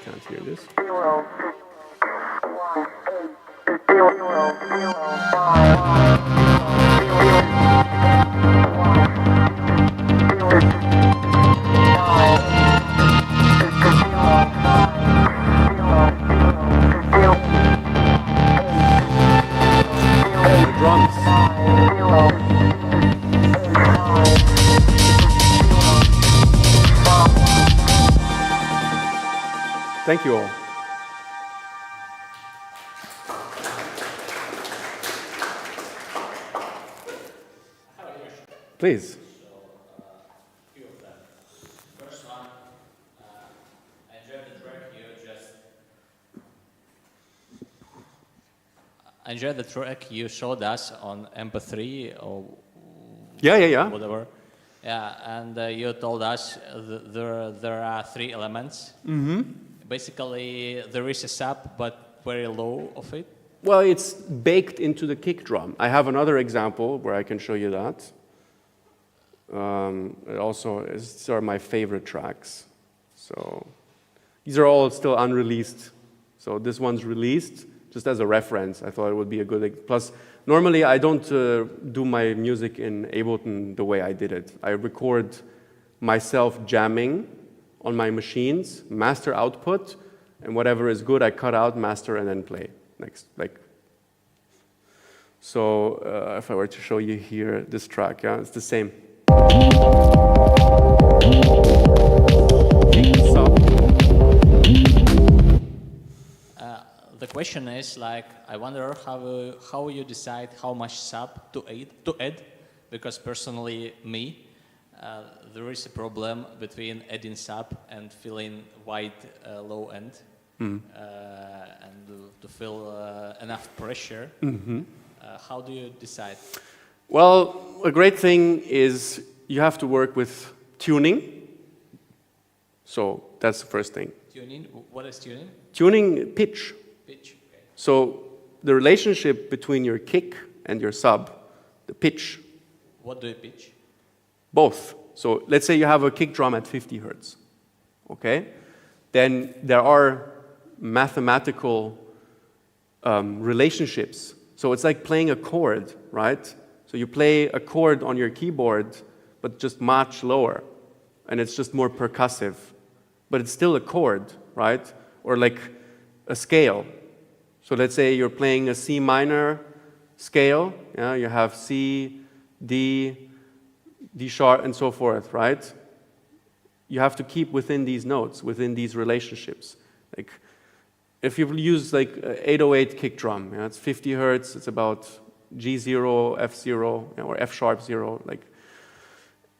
[SPEAKER 1] Can't hear this. The drums. Thank you all. Please.
[SPEAKER 2] Few of them. First one, I enjoyed the track you showed us on MP3 or
[SPEAKER 1] Yeah.
[SPEAKER 2] whatever. Yeah, and you told us there are three elements. Mm-hmm. Basically, there is a sub, but very low of it.
[SPEAKER 1] Well, it's baked into the kick drum. I have another example where I can show you that. These are my favorite tracks. So these are all still unreleased. So this one's released just as a reference. I thought it would be a good. Plus, normally I don't do my music in Ableton the way I did it. I record myself jamming on my machines, master output, and whatever is good I cut out, master, and then play next. So if I were to show you here this track, yeah, it's the same.
[SPEAKER 2] The question is I wonder how you decide how much sub to add, because personally there is a problem between adding sub and filling wide low end and to feel enough pressure. Mm-hmm. How do you decide?
[SPEAKER 1] Well, a great thing is you have to work with tuning. So that's the first thing.
[SPEAKER 2] Tuning? What is tuning?
[SPEAKER 1] Tuning pitch.
[SPEAKER 2] Pitch. Okay.
[SPEAKER 1] So the relationship between your kick and your sub, the pitch.
[SPEAKER 2] What do you pitch?
[SPEAKER 1] Both. So let's say you have a kick drum at 50 hertz. Okay? Then there are mathematical relationships. So it's like playing a chord, right? So you play a chord on your keyboard, but just much lower. And it's just more percussive. But it's still a chord, right? Or like a scale. So let's say you're playing a C minor scale. Yeah, you have C, D, D sharp, and so forth, right? You have to keep within these notes, within these relationships. Like, if you use like 808 kick drum, yeah, it's 50 hertz, it's about G0, F0, or F sharp 0,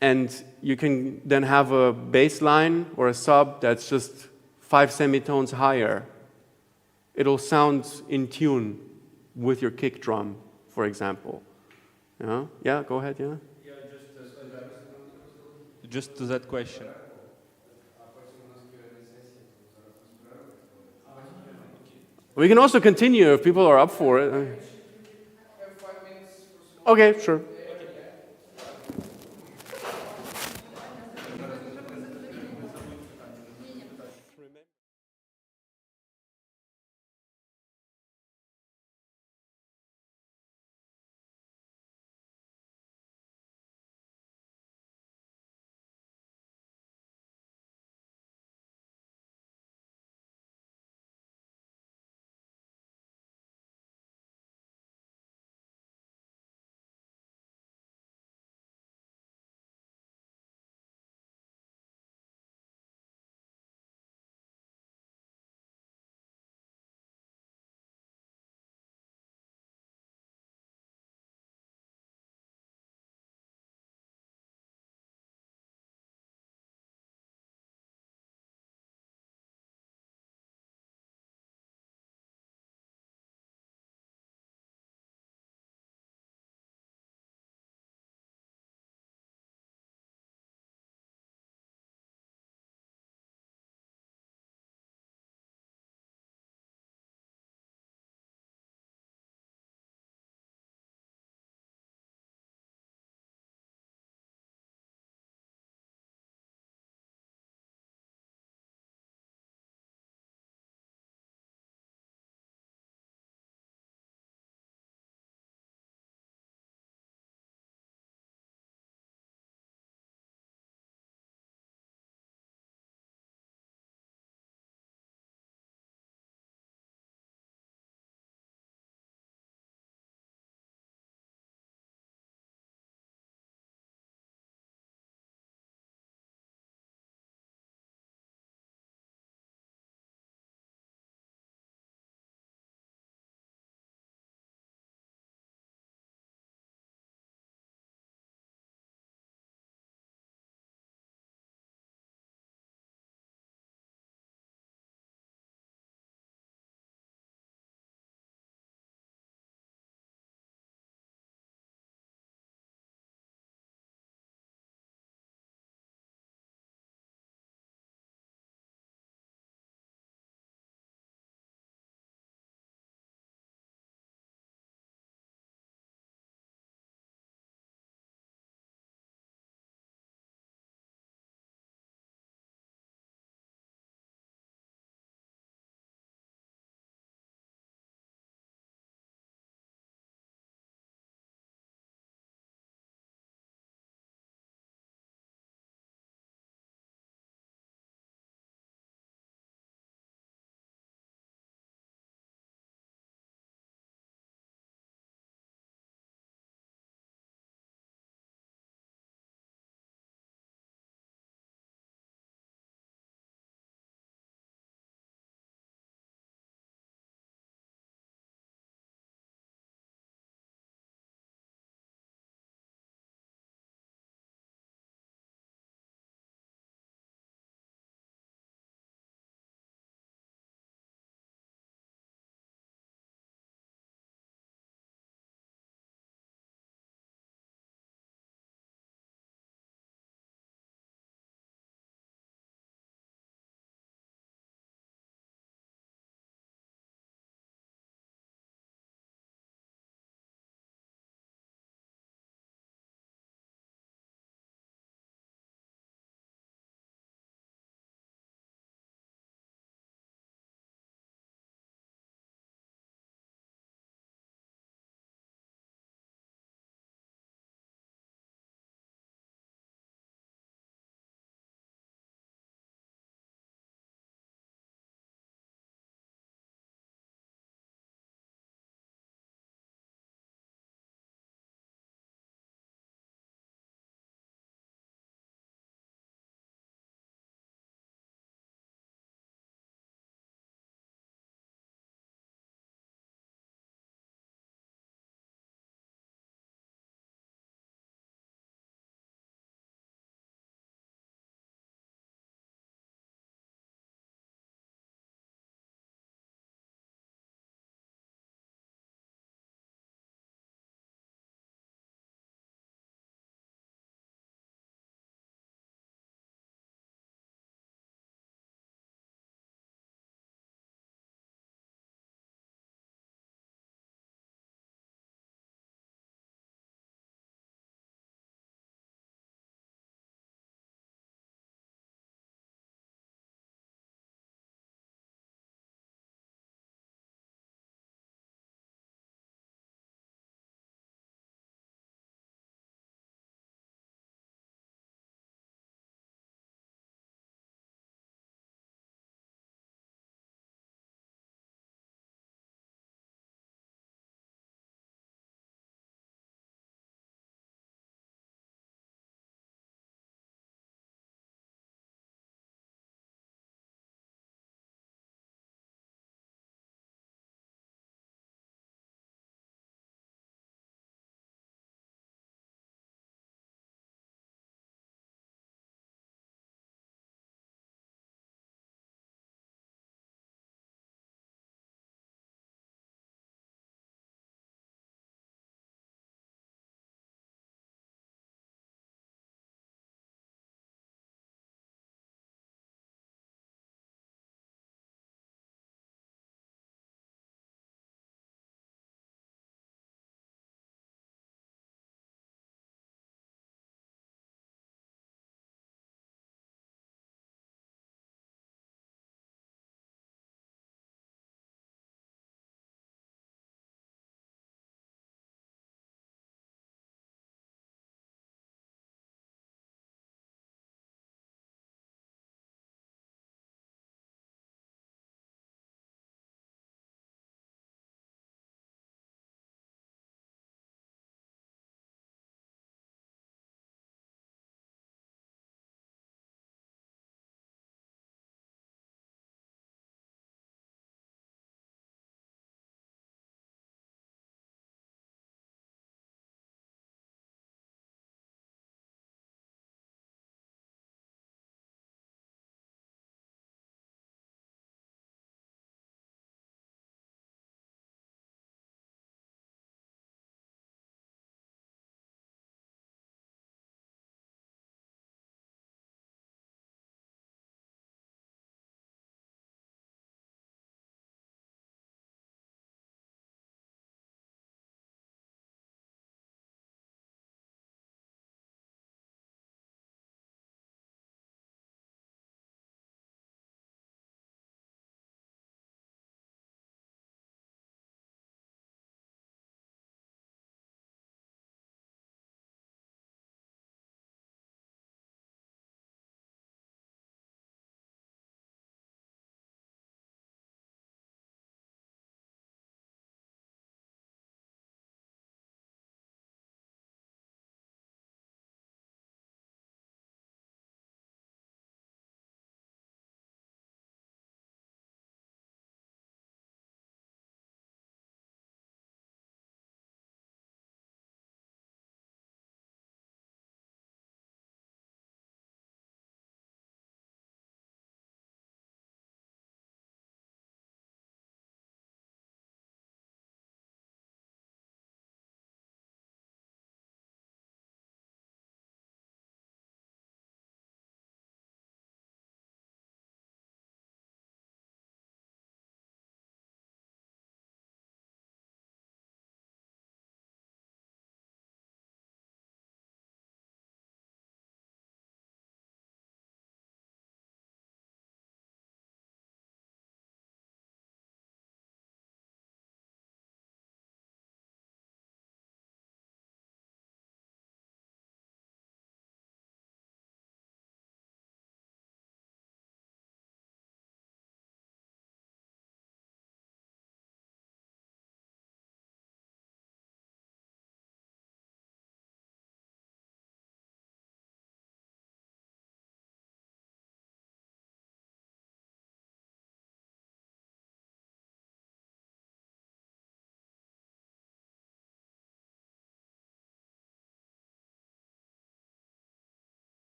[SPEAKER 1] and you can then have a bass line or a sub that's just 5 semitones higher. It'll sound in tune with your kick drum, for example. Yeah, go ahead, yeah?
[SPEAKER 3] Just to that question.
[SPEAKER 1] We can also continue if people are up for it. Okay, sure.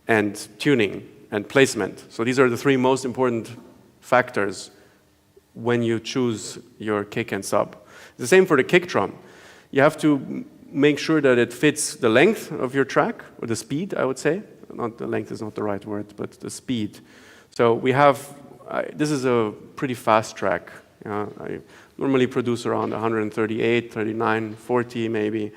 [SPEAKER 1] and tuning and placement. So these are the three most important factors when you choose your kick and sub. The same for the kick drum. You have to make sure that it fits the length of your track, or the speed, I would say. Not the length is not the right word, but the speed. So we have, this is a pretty fast track. I normally produce around 138, 39, 40 maybe.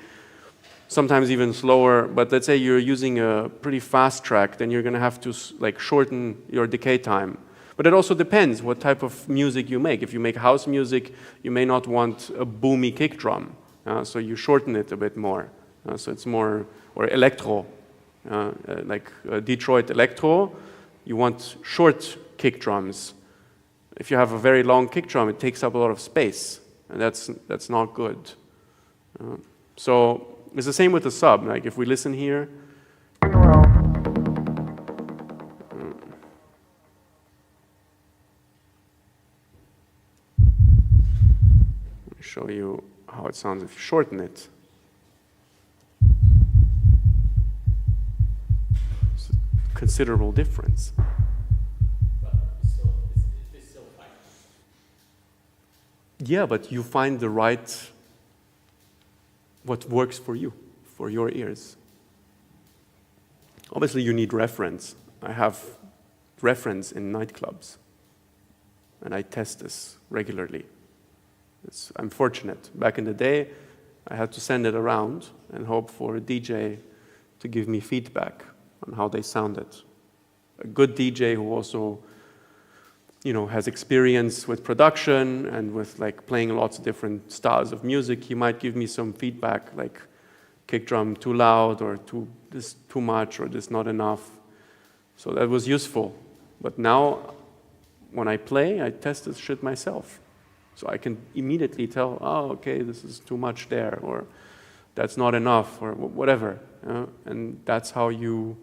[SPEAKER 1] Sometimes even slower, but let's say you're using a pretty fast track, then you're gonna have to like shorten your decay time. But it also depends what type of music you make. If you make house music, you may not want a boomy kick drum, so you shorten it a bit more. So it's more, or electro, like Detroit electro, you want short kick drums. If you have a very long kick drum, it takes up a lot of space, and that's not good. So it's the same with the sub. Like if we listen here, let me show you how it sounds if you shorten it. It's a considerable difference.
[SPEAKER 2] But it's still fine.
[SPEAKER 1] Yeah, but you find the right, what works for you, for your ears. Obviously, you need reference. I have reference in nightclubs, and I test this regularly. I'm fortunate. Back in the day, I had to send it around and hope for a DJ to give me feedback on how they sounded. A good DJ who also, has experience with production and with like playing lots of different styles of music, he might give me some feedback like kick drum too loud, or this too much, or this not enough. So that was useful. But now, when I play, I test this shit myself. So I can immediately tell, oh, okay, this is too much there, or that's not enough, or whatever. And that's how you,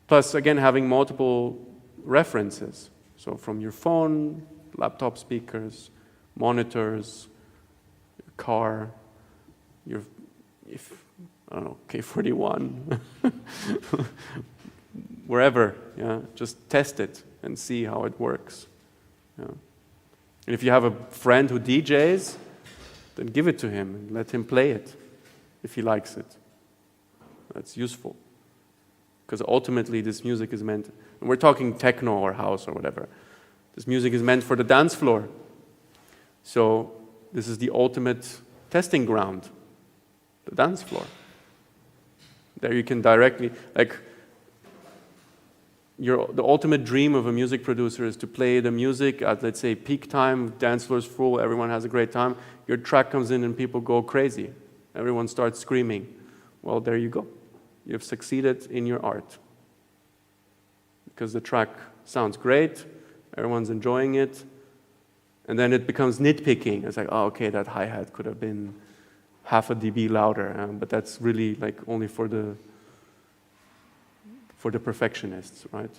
[SPEAKER 1] plus again, having multiple references. So from your phone, laptop speakers, monitors, your car, I don't know, K41, wherever, just test it and see how it works. And if you have a friend who DJs, then give it to him and let him play it if he likes it. That's useful. Because ultimately this music is meant, and we're talking techno or house or whatever, this music is meant for the dance floor. So this is the ultimate testing ground, the dance floor. There you can directly, like, the ultimate dream of a music producer is to play the music at, let's say, peak time, dance floor's full, everyone has a great time. Your track comes in and people go crazy. Everyone starts screaming. Well, there you go. You've succeeded in your art. Because the track sounds great, everyone's enjoying it, and then it becomes nitpicking. It's like, oh, okay, that hi-hat could have been half a dB louder, but that's really like only for the perfectionists, right?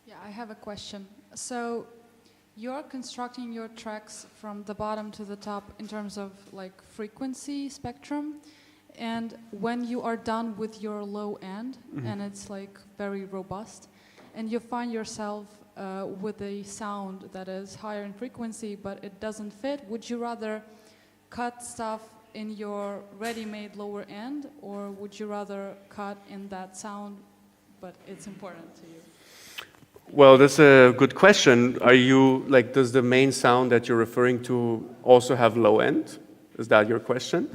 [SPEAKER 4] Yeah, I have a question. So you're constructing your tracks from the bottom to the top in terms of like frequency spectrum, and when you are done with your low end, and it's like very robust, and you find yourself with a sound that is higher in frequency but it doesn't fit, would you rather cut stuff in your ready-made lower end, or would you rather cut in that sound but it's important to you?
[SPEAKER 1] Well, that's a good question. Are you, like, does the main sound that you're referring to also have low end? Is that your question?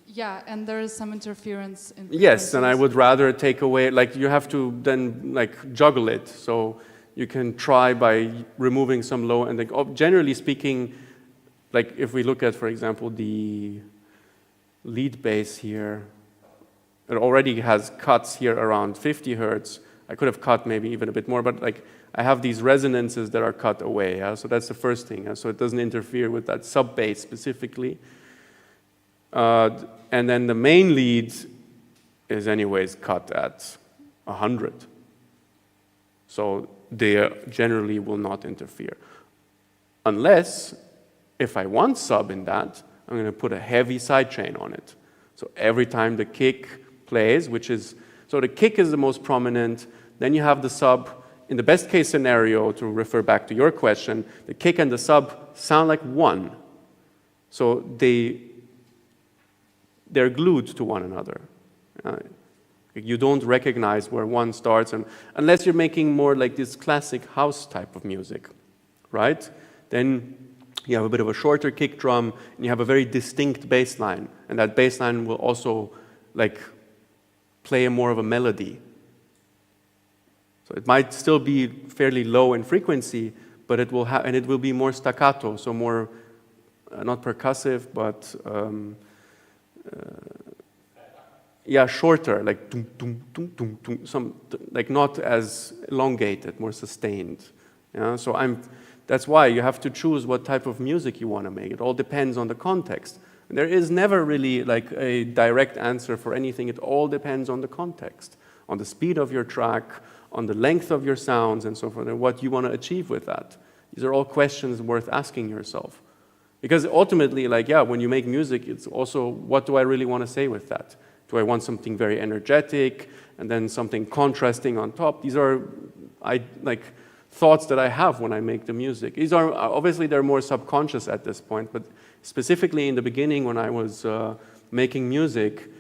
[SPEAKER 4] Yeah, and there is some interference in
[SPEAKER 1] Yes, and I
[SPEAKER 4] frequencies.
[SPEAKER 1] would rather take away, like, you have to then, like, juggle it. So you can try by removing some low end. Like, generally speaking, like, if we look at, for example, the lead bass here, it already has cuts here around 50 hertz. I could have cut maybe even a bit more, but like I have these resonances that are cut away. So that's the first thing. So it doesn't interfere with that sub bass specifically. And then the main lead is anyways cut at 100. So they generally will not interfere. Unless, if I want sub in that, I'm going to put a heavy sidechain on it. So every time the kick plays, which is, so the kick is the most prominent, then you have the sub. In the best case scenario, to refer back to your question, the kick and the sub sound like one. So they're glued to one another. You don't recognize where one starts, unless you're making more like this classic house type of music, right? Then you have a bit of a shorter kick drum, and you have a very distinct bass line, and that bass line will also like play more of a melody. So it might still be fairly low in frequency, but it will be more staccato, so more not percussive, but yeah, shorter, like dum dum dum dum dum, like not as elongated, more sustained. Yeah, so that's why you have to choose what type of music you want to make. It all depends on the context. And there is never really like a direct answer for anything. It all depends on the context, on the speed of your track, on the length of your sounds and so forth, and what you want to achieve with that. These are all questions worth asking yourself. Because ultimately, like, yeah, when you make music, it's also, what do I really want to say with that? Do I want something very energetic and then something contrasting on top? These are like thoughts that I have when I make the music. These are, obviously, they're more subconscious at this point, but specifically in the beginning when I was making music,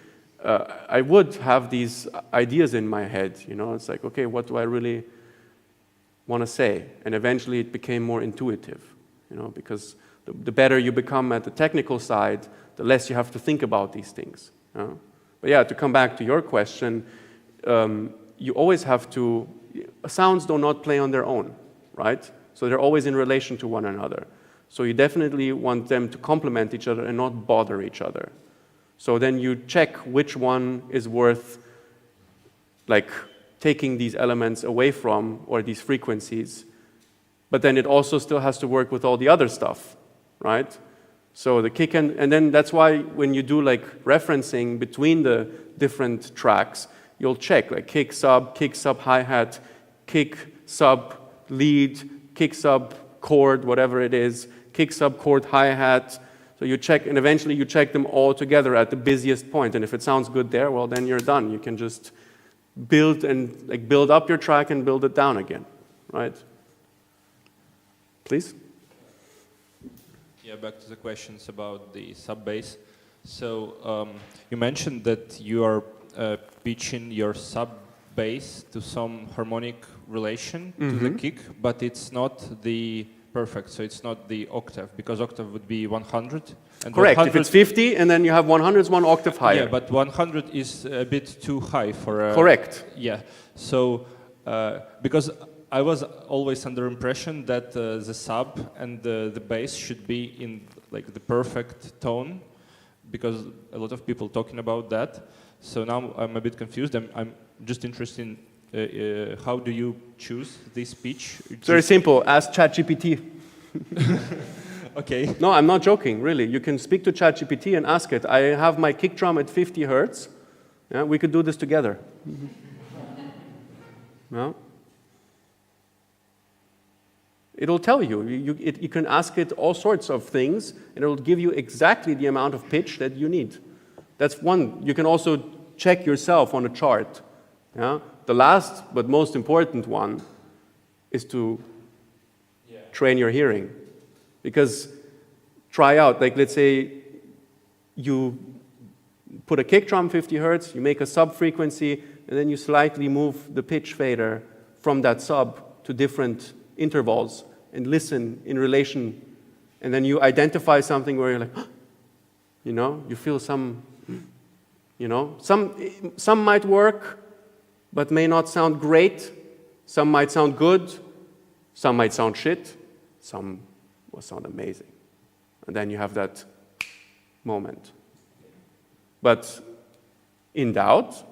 [SPEAKER 1] I would have these ideas in my head, you know, it's like, okay, what do I really want to say? And eventually it became more intuitive, you know, because the better you become at the technical side, the less you have to think about these things. You know? But yeah, to come back to your question, you always have to, sounds do not play on their own, right? So they're always in relation to one another. So you definitely want them to complement each other and not bother each other. So then you check which one is worth like taking these elements away from, or these frequencies, but then it also still has to work with all the other stuff, right? So the kick and then that's why when you do like referencing between the different tracks, you'll check like kick, sub, hi-hat, kick, sub, lead, kick, sub, chord, whatever it is, kick, sub, chord, hi-hat. So you check, and eventually you check them all together at the busiest point. And if it sounds good there, well, then you're done. You can just build up your track and build it down again, right? Please?
[SPEAKER 3] Yeah, back to the questions about the sub-bass. So you mentioned that you are pitching your sub-bass to some harmonic relation to the kick, but it's not the perfect, so it's not the octave, because octave would be 100. And
[SPEAKER 1] correct,
[SPEAKER 3] 100,
[SPEAKER 1] if it's 50 and then you have 100, it's one octave higher.
[SPEAKER 3] Yeah, but 100 is a bit too high for a...
[SPEAKER 1] Correct.
[SPEAKER 3] Yeah, so because I was always under impression that the sub and the bass should be in like the perfect tone, because a lot of people talking about that. So now I'm a bit confused. I'm just interested in how do you choose this pitch?
[SPEAKER 1] It's very simple. Ask ChatGPT.
[SPEAKER 3] Okay.
[SPEAKER 1] No, I'm not joking, really. You can speak to ChatGPT and ask it. I have my kick drum at 50 hertz. Yeah, we could do this together. No? It'll tell you. You can ask it all sorts of things, and it'll give you exactly the amount of pitch that you need. That's one. You can also check yourself on a chart. Yeah? The last but most important one is to train your hearing. Because try out, like let's say you put a kick drum 50 hertz, you make a sub frequency, and then you slightly move the pitch fader from that sub to different intervals and listen in relation, and then you identify something where you're like, you know, you feel some, you know, some might work, but may not sound great. Some might sound good. Some might sound shit. Some will sound amazing. And then you have that moment. But in doubt,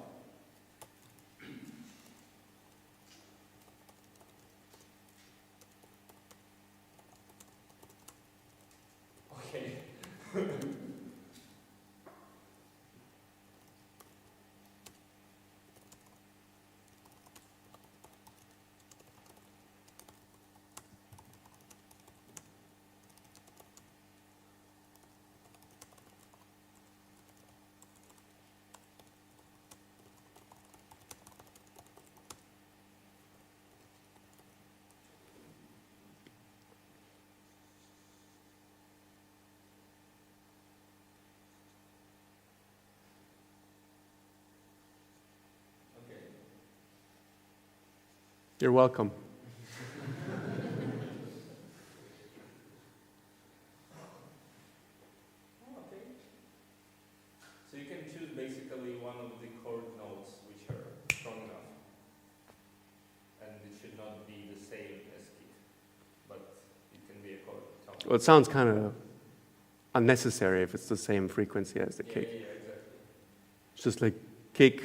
[SPEAKER 1] You're welcome.
[SPEAKER 3] So you can choose basically one of the chord notes which are strong enough. And it should not be the same as kick, but it can be a chord tone.
[SPEAKER 1] Well, it sounds kind of unnecessary if it's the same frequency as the kick.
[SPEAKER 3] Yeah, exactly.
[SPEAKER 1] It's just like kick,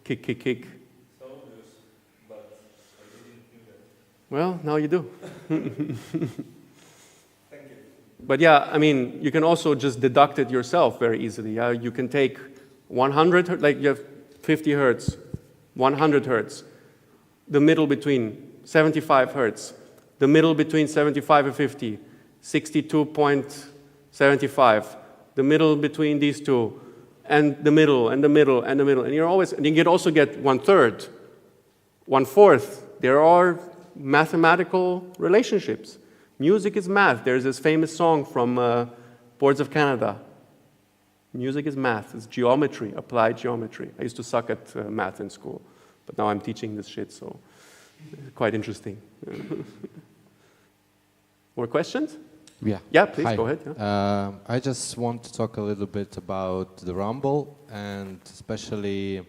[SPEAKER 1] kick, kick, kick.
[SPEAKER 3] So obvious, but I didn't do that.
[SPEAKER 1] Well, now you do.
[SPEAKER 3] Thank you.
[SPEAKER 1] But yeah, I mean, you can also just deduct it yourself very easily. Yeah? You can take 100, like you have 50 hertz, 100 hertz, the middle between 75 hertz, the middle between 75 and 50, 62.75, the middle between these two, and the middle, and the middle, and the middle. And you're always, and you can also get 1/3, 1/4. There are mathematical relationships. Music is math. There's this famous song from Boards of Canada. Music is math. It's geometry, applied geometry. I used to suck at math in school, but now I'm teaching this shit, so it's quite interesting. More questions?
[SPEAKER 5] Yeah.
[SPEAKER 1] Yeah, please,
[SPEAKER 5] Hi.
[SPEAKER 1] go ahead. Yeah.
[SPEAKER 5] I just want to talk a little bit about the rumble and especially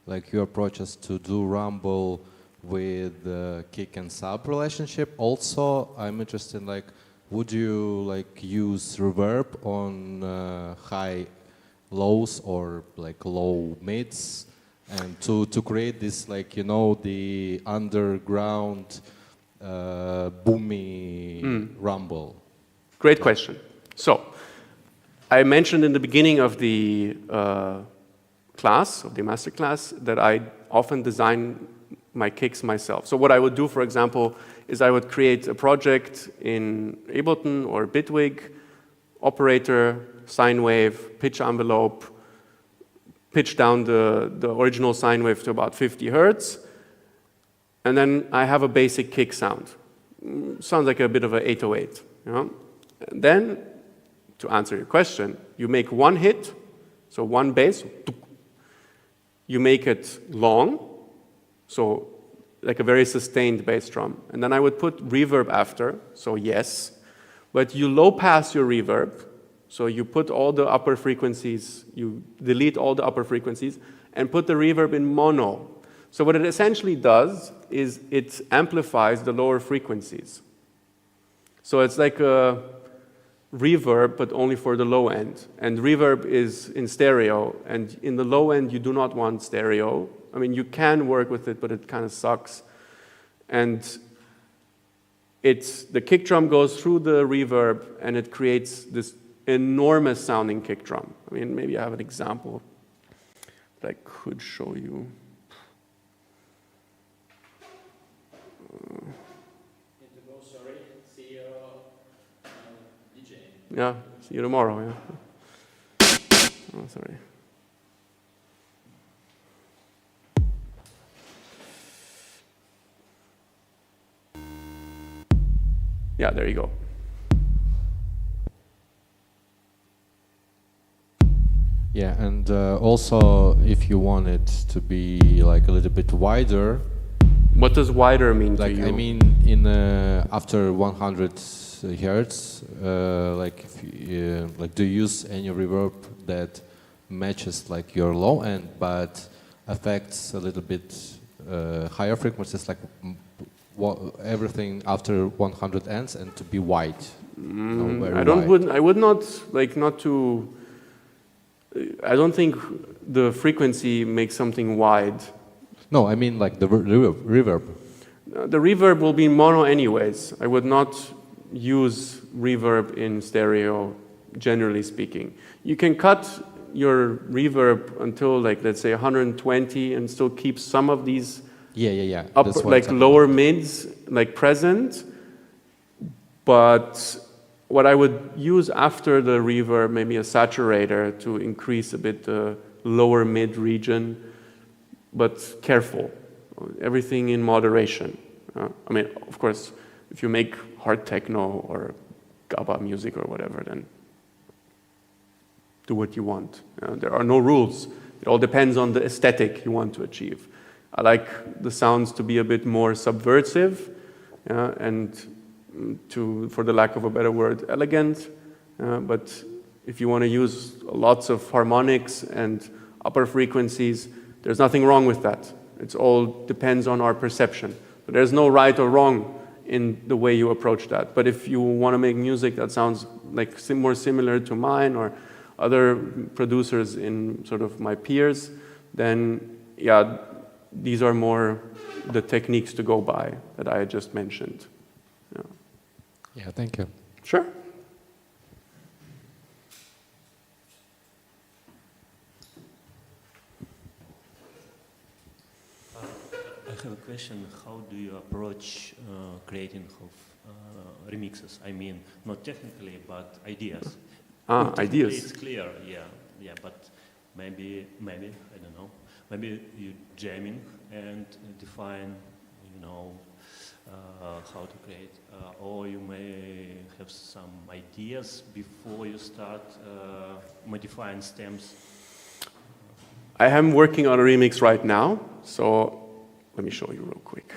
[SPEAKER 5] like your approaches to do rumble with the kick and sub relationship. Also, I'm interested in like, would you like use reverb on high lows or like low mids and to create this like, you know, the underground boomy rumble?
[SPEAKER 1] Great question. So, I mentioned in the beginning of the class, of the master class, that I often design my kicks myself. So what I would do, for example, is I would create a project in Ableton or Bitwig, operator, sine wave, pitch envelope, pitch down the original sine wave to about 50 hertz, and then I have a basic kick sound. Sounds like a bit of an 808, you know? And then, to answer your question, you make one hit, so one bass, you make it long, so like a very sustained bass drum. And then I would put reverb after, so yes, but you low pass your reverb, so you put all the upper frequencies, you delete all the upper frequencies, and put the reverb in mono. So what it essentially does is it amplifies the lower frequencies. So it's like a reverb, but only for the low end. And reverb is in stereo, and in the low end you do not want stereo. I mean, you can work with it, but it kind of sucks. And the kick drum goes through the reverb, and it creates this enormous sounding kick drum. I mean, maybe I have an example that I could show you. Yeah, see you tomorrow, yeah. Oh, sorry. Yeah, there you go.
[SPEAKER 5] Yeah, and also if you want it to be like a little bit wider.
[SPEAKER 1] What does wider mean
[SPEAKER 5] like,
[SPEAKER 1] to you?
[SPEAKER 5] I mean, in after 100 hertz, like if you, like do you use any reverb that matches like your low end, but affects a little bit higher frequencies, like everything after 100 ends, and to be wide?
[SPEAKER 1] I would not like not to. I don't think the frequency makes something wide.
[SPEAKER 5] No, I mean like the reverb.
[SPEAKER 1] The reverb will be mono anyways. I would not use reverb in stereo, generally speaking. You can cut your reverb until like, let's say 120 and still keep some of these upper, like lower mids like present. But what I would use after the reverb, maybe a saturator to increase a bit the lower mid region, but careful. Everything in moderation. I mean, of course, if you make hard techno or GABA music or whatever, then do what you want. There are no rules. It all depends on the aesthetic you want to achieve. I like the sounds to be a bit more subversive, and for the lack of a better word, elegant. But if you want to use lots of harmonics and upper frequencies, there's nothing wrong with that. It all depends on our perception. But there's no right or wrong in the way you approach that. But if you want to make music that sounds like more similar to mine or other producers in sort of my peers, then yeah, these are more the techniques to go by that I just mentioned.
[SPEAKER 5] Yeah, thank you.
[SPEAKER 1] Sure.
[SPEAKER 6] I have a question. How do you approach creating of remixes? I mean, not technically, but ideas.
[SPEAKER 1] Ideas.
[SPEAKER 6] It's clear, yeah, but maybe, I don't know, maybe you jamming and define, how to create, or you may have some ideas before you start modifying stems.
[SPEAKER 1] I am working on a remix right now, so let me show you real quick.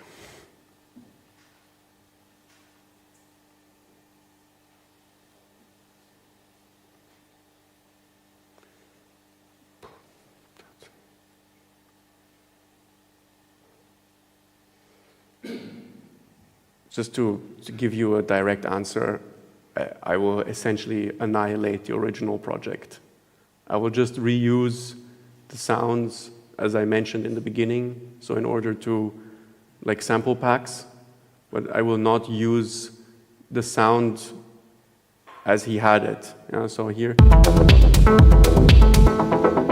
[SPEAKER 1] Just to give you a direct answer, I will essentially annihilate the original project. I will just reuse the sounds as I mentioned in the beginning, so in order to, like sample packs, but I will not use the sound as he had it. So here,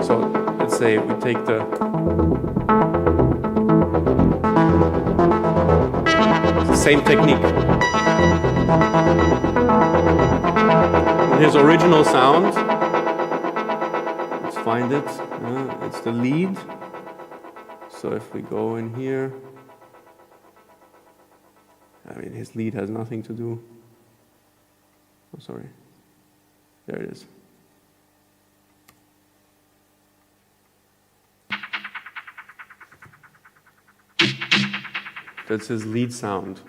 [SPEAKER 1] so let's say we take the, same technique. His original sound, let's find it, it's the lead. So if we go in here, I mean his lead has nothing to do, oh sorry, there it is. That's his lead sound.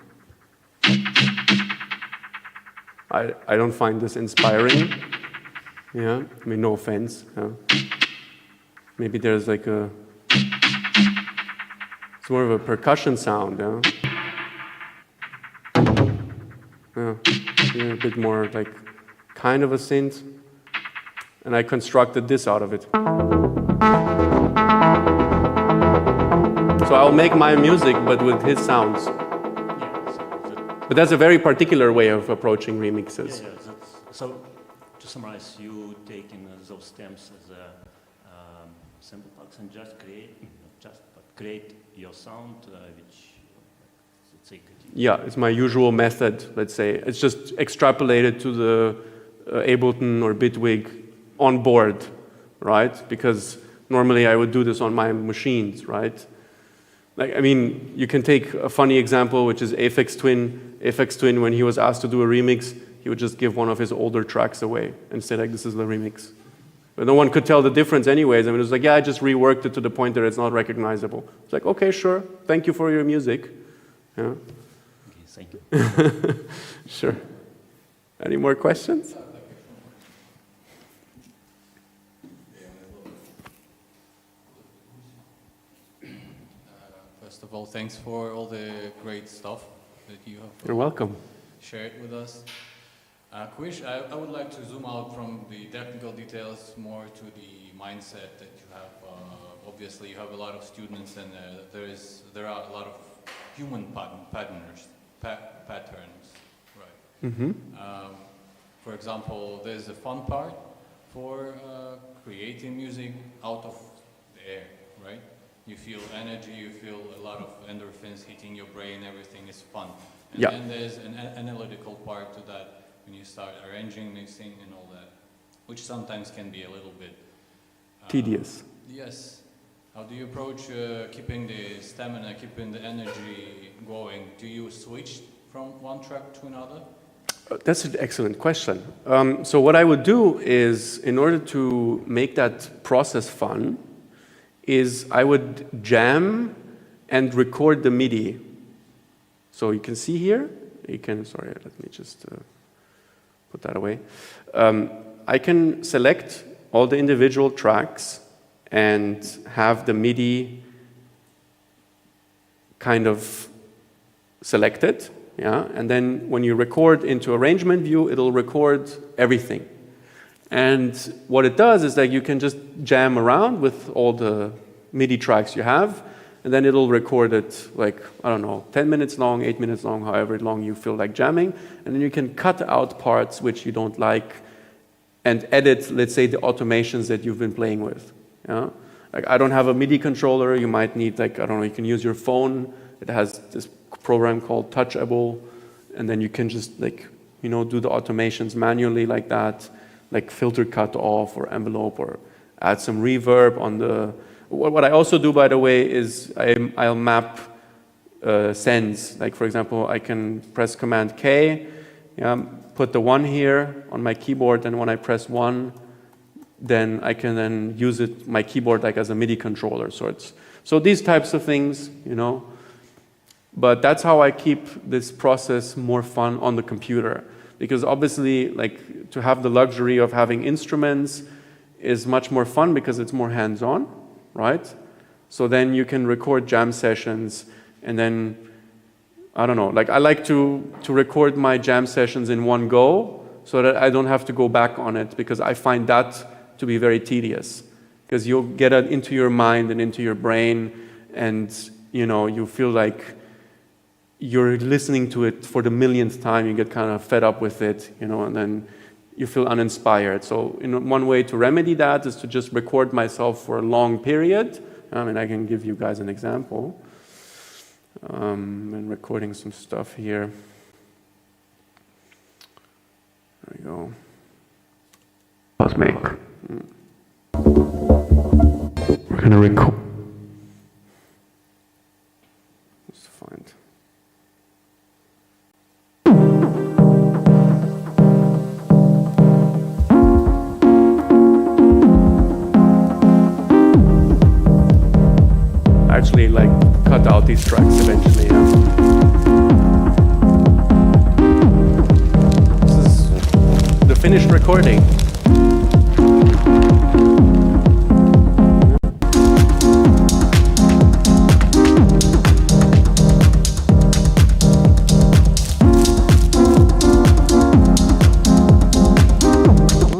[SPEAKER 1] I don't find this inspiring. Yeah, I mean, no offense. Maybe there's like it's more of a percussion sound. Yeah, a bit more like kind of a synth. And I constructed this out of it. So I'll make my music, but with his sounds. But that's a very particular way of approaching remixes.
[SPEAKER 6] So, to summarize, you taking those stems as sample packs and just create your sound, which let's say.
[SPEAKER 1] Yeah, it's my usual method. Let's say it's just extrapolated to the Ableton or Bitwig on board, right? Because normally I would do this on my machines, right? Like, I mean, you can take a funny example, which is Aphex Twin. Aphex Twin, when he was asked to do a remix, he would just give one of his older tracks away and say, like, this is the remix. But no one could tell the difference anyways. I mean, it was like, yeah, I just reworked it to the point that it's not recognizable. It's like, okay, sure. Thank you for your music. Yeah.
[SPEAKER 6] Okay, thank you.
[SPEAKER 1] Sure. Any more questions?
[SPEAKER 7] First of all, thanks for all the great stuff that you have
[SPEAKER 1] You're welcome.
[SPEAKER 7] shared with us. Kwish, I would like to zoom out from the technical details more to the mindset that you have. Obviously, you have a lot of students, and there are a lot of human patterns, right?
[SPEAKER 1] Mm-hmm.
[SPEAKER 7] For example, there's a fun part for creating music out of the air, right? You feel energy, you feel a lot of endorphins hitting your brain, everything is fun. And then there's an analytical part to that when you start arranging, mixing, and all that, which sometimes can be a little bit
[SPEAKER 1] tedious.
[SPEAKER 7] Yes. How do you approach keeping the stamina, keeping the energy going? Do you switch from one track to another?
[SPEAKER 1] That's an excellent question. So what I would do is, in order to make that process fun, is I would jam and record the MIDI. So you can see here, you can, sorry, let me just put that away. I can select all the individual tracks and have the MIDI kind of selected, yeah? And then when you record into arrangement view, it'll record everything. And what it does is that you can just jam around with all the MIDI tracks you have, and then it'll record it like, I don't know, 10 minutes long, 8 minutes long, however long you feel like jamming, and then you can cut out parts which you don't like and edit, let's say, the automations that you've been playing with. Yeah? Like, I don't have a MIDI controller. You might need, like, I don't know, you can use your phone. It has this program called Touchable, and then you can just, like, you know, do the automations manually like that, like filter cut off or envelope, or add some reverb on the... What I also do, by the way, is I'll map sends. Like, for example, I can press Command K, yeah, put the 1 here on my keyboard, and when I press 1, then I can then use it, my keyboard, like as a MIDI controller sorts. So these types of things, you know. But that's how I keep this process more fun on the computer. Because obviously, like, to have the luxury of having instruments is much more fun because it's more hands-on, right? So then you can record jam sessions, and then, I don't know, like, I like to record my jam sessions in one go so that I don't have to go back on it, because I find that to be very tedious. Because you'll get it into your mind and into your brain, and, you know, you feel like you're listening to it for the millionth time. You get kind of fed up with it, you know, and then you feel uninspired. So, you know, one way to remedy that is to just record myself for a long period. I mean, I can give you guys an example. I'm recording some stuff here. There we go. Cosmic. We're gonna record. Let's find. Actually, like, cut out these tracks eventually, yeah. This is the finished recording.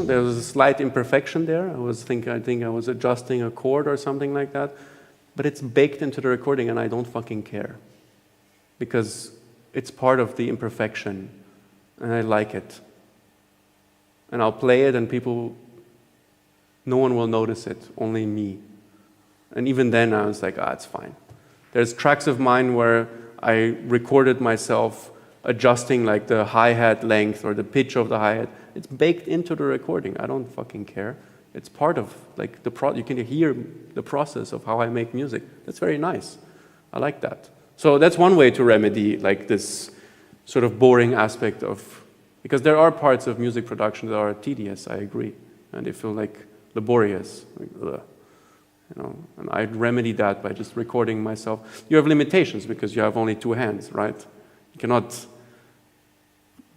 [SPEAKER 1] There was a slight imperfection there. I think I was adjusting a chord or something like that. But it's baked into the recording, and I don't fucking care. Because it's part of the imperfection, and I like it. And I'll play it, and no one will notice it, only me. And even then, I was like, it's fine. There's tracks of mine where I recorded myself adjusting, like, the hi-hat length or the pitch of the hi-hat. It's baked into the recording. I don't fucking care. It's part of, like, you can hear the process of how I make music. That's very nice. I like that. So that's one way to remedy, like, this sort of boring aspect of, because there are parts of music production that are tedious, I agree, and they feel like laborious, like, ugh, you know. And I'd remedy that by just recording myself. You have limitations because you have only 2 hands, right? You cannot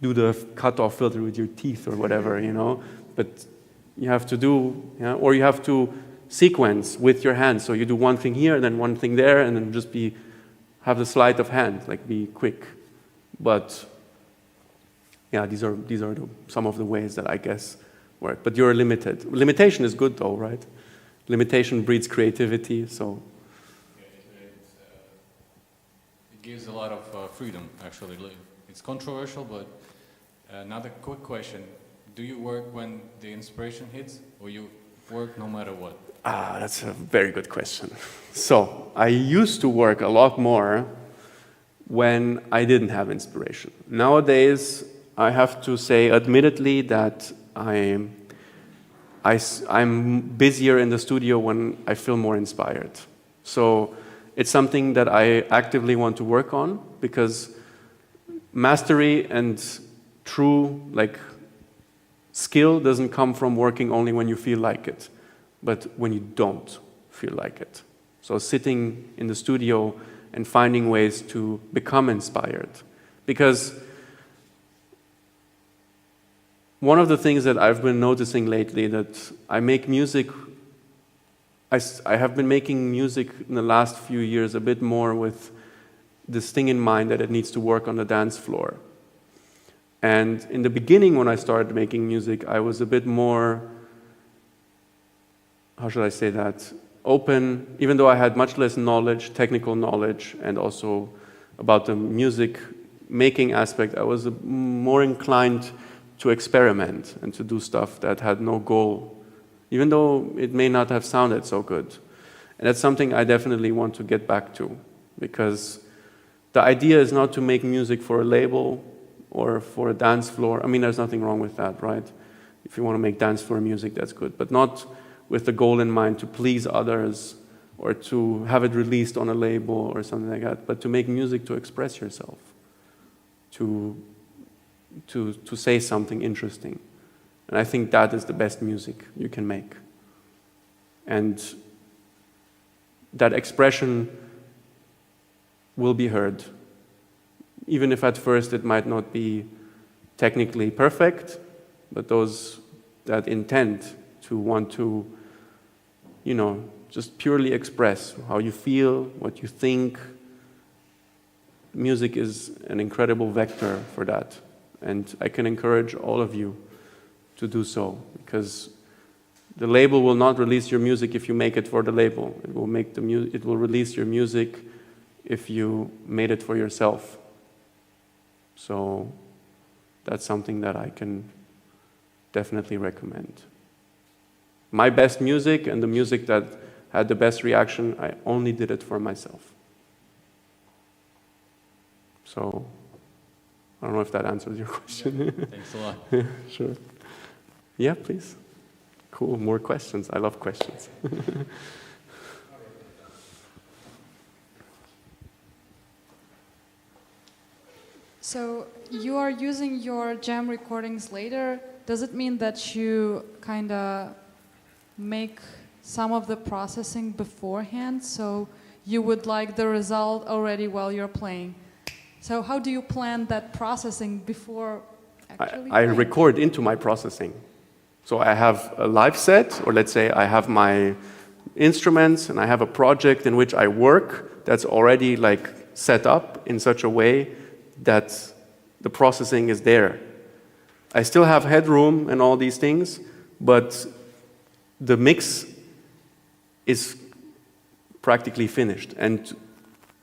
[SPEAKER 1] do the cut-off filter with your teeth or whatever, you know. But you have to do, or you have to sequence with your hands. So you do one thing here, and then one thing there, and then just have the sleight of hand, like, be quick. But yeah, these are some of the ways that I guess work. But you're limited. Limitation is good, though, right? Limitation breeds creativity. So
[SPEAKER 7] it gives a lot of freedom, actually. It's controversial, but another quick question. Do you work when the inspiration hits, or you work no matter what?
[SPEAKER 1] That's a very good question. So, I used to work a lot more when I didn't have inspiration. Nowadays, I have to say, admittedly, that I'm busier in the studio when I feel more inspired. So, it's something that I actively want to work on, because mastery and true, like, skill doesn't come from working only when you feel like it, but when you don't feel like it. So sitting in the studio and finding ways to become inspired. Because one of the things that I've been noticing lately, that I make music, I have been making music in the last few years a bit more with this thing in mind that it needs to work on the dance floor. And in the beginning when I started making music, I was a bit more, how should I say that, open, even though I had much less knowledge, technical knowledge, and also about the music making aspect, I was more inclined to experiment and to do stuff that had no goal, even though it may not have sounded so good. And that's something I definitely want to get back to, because the idea is not to make music for a label or for a dance floor. I mean, there's nothing wrong with that, right? If you want to make dance floor music, that's good, but not with the goal in mind to please others or to have it released on a label or something like that, but to make music to express yourself, to say something interesting. And I think that is the best music you can make. And that expression will be heard, even if at first it might not be technically perfect, but that intent to want to, just purely express how you feel, what you think. Music is an incredible vector for that. And I can encourage all of you to do so, because the label will not release your music if you make it for the label. It will release your music if you made it for yourself. So that's something that I can definitely recommend. My best music and the music that had the best reaction, I only did it for myself. So I don't know if that answers your question.
[SPEAKER 7] Thanks a lot.
[SPEAKER 1] Yeah, sure. Yeah, please. Cool, more questions. I love questions.
[SPEAKER 4] So you are using your jam recordings later. Does it mean that you kind of make some of the processing beforehand, so you would like the result already while you're playing? So how do you plan that processing before actually
[SPEAKER 1] I
[SPEAKER 4] playing?
[SPEAKER 1] record into my processing. So I have a live set, or let's say I have my instruments and I have a project in which I work that's already like set up in such a way that the processing is there. I still have headroom and all these things, but the mix is practically finished. And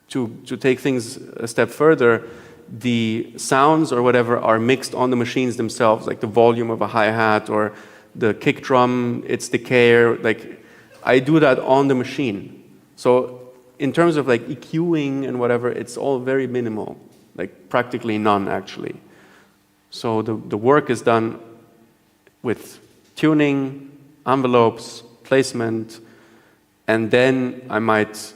[SPEAKER 1] to take things a step further, the sounds or whatever are mixed on the machines themselves, like the volume of a hi-hat or the kick drum, its decay, like I do that on the machine. So in terms of like EQing and whatever, it's all very minimal, like practically none actually. So the work is done with tuning, envelopes, placement, and then I might,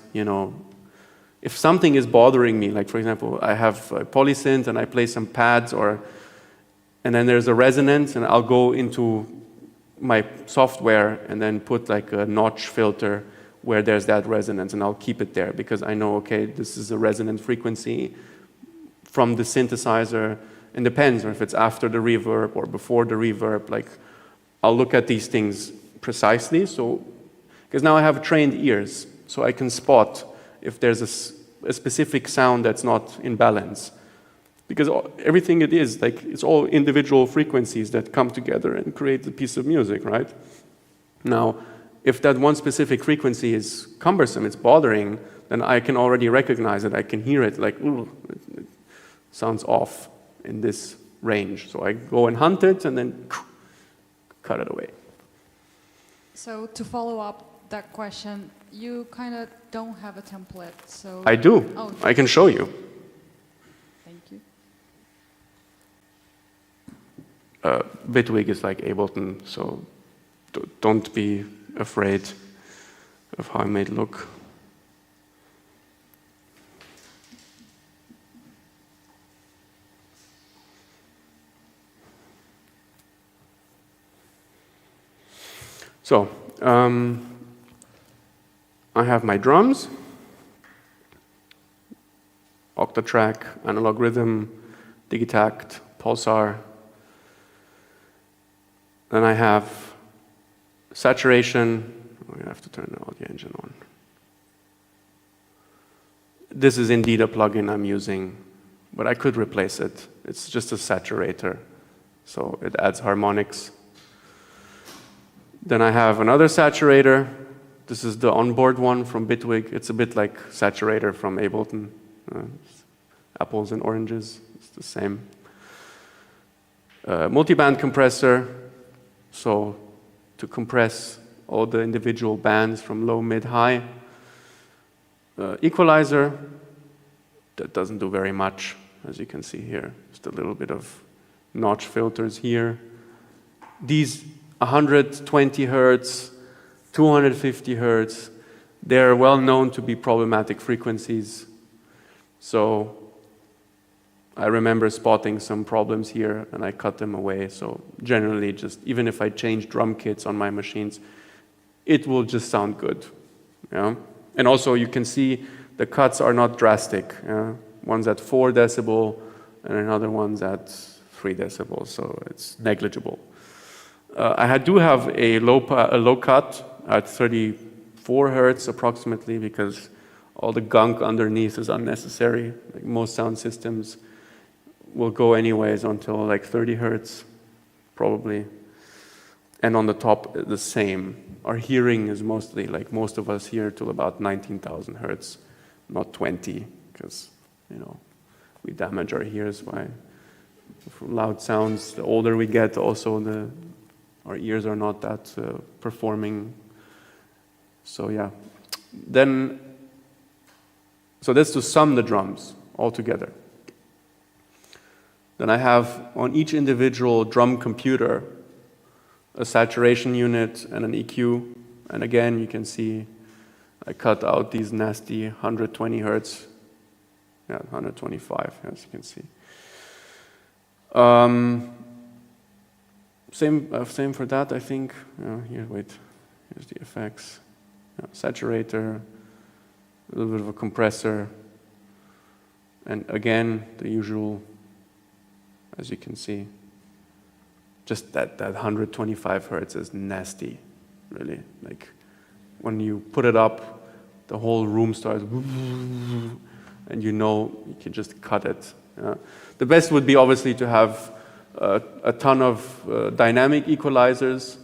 [SPEAKER 1] if something is bothering me, like for example, I have a polysynth and I play some pads, and then there's a resonance, and I'll go into my software and then put like a notch filter where there's that resonance, and I'll keep it there because I know, okay, this is a resonant frequency from the synthesizer. It depends, or if it's after the reverb or before the reverb, like I'll look at these things precisely. So, because now I have trained ears, so I can spot if there's a specific sound that's not in balance. Because everything it is, like, it's all individual frequencies that come together and create a piece of music, right? Now, if that one specific frequency is cumbersome, it's bothering, then I can already recognize it. I can hear it, like, ooh, it sounds off in this range. So I go and hunt it and then cut it away.
[SPEAKER 4] So to follow up that question, you kind of don't have a template, so...
[SPEAKER 1] I do.
[SPEAKER 4] Oh,
[SPEAKER 1] I can show you.
[SPEAKER 4] thank you.
[SPEAKER 1] Bitwig is like Ableton, so don't be afraid of how I made it look. So, I have my drums. octatrack, analog rhythm, digitact, pulsar. Then I have saturation. We have to turn the audio engine on. This is indeed a plugin I'm using, but I could replace it. It's just a saturator, so it adds harmonics. Then I have another saturator. This is the onboard one from Bitwig. It's a bit like saturator from Ableton. Apples and oranges, it's the same. Multiband compressor, so to compress all the individual bands from low, mid, high. Equalizer, that doesn't do very much, as you can see here. Just a little bit of notch filters here. These 120 hertz, 250 hertz, they're well known to be problematic frequencies. So I remember spotting some problems here and I cut them away. So generally, just even if I change drum kits on my machines, it will just sound good. Yeah? And also you can see the cuts are not drastic. Yeah? One's at 4 decibel and another one's at 3 decibels, so it's negligible. I do have a low cut at 34 hertz approximately because all the gunk underneath is unnecessary. Like most sound systems will go anyways until like 30 hertz, probably. And on the top, the same. Our hearing is mostly, like most of us hear till about 19,000 hertz, not 20, because, you know, we damage our ears by from loud sounds. The older we get, also our ears are not that performing. So yeah. Then, so that's to sum the drums all together. Then I have on each individual drum computer a saturation unit and an EQ. And again, you can see I cut out these nasty 120 hertz. Yeah, 125, as you can see. Same for that, I think. Here, wait. Here's the effects. Saturator, a little bit of a compressor. And again, the usual, as you can see. Just that 125 hertz is nasty, really. Like, when you put it up, the whole room starts, and you know you can just cut it. The best would be obviously to have a ton of dynamic equalizers.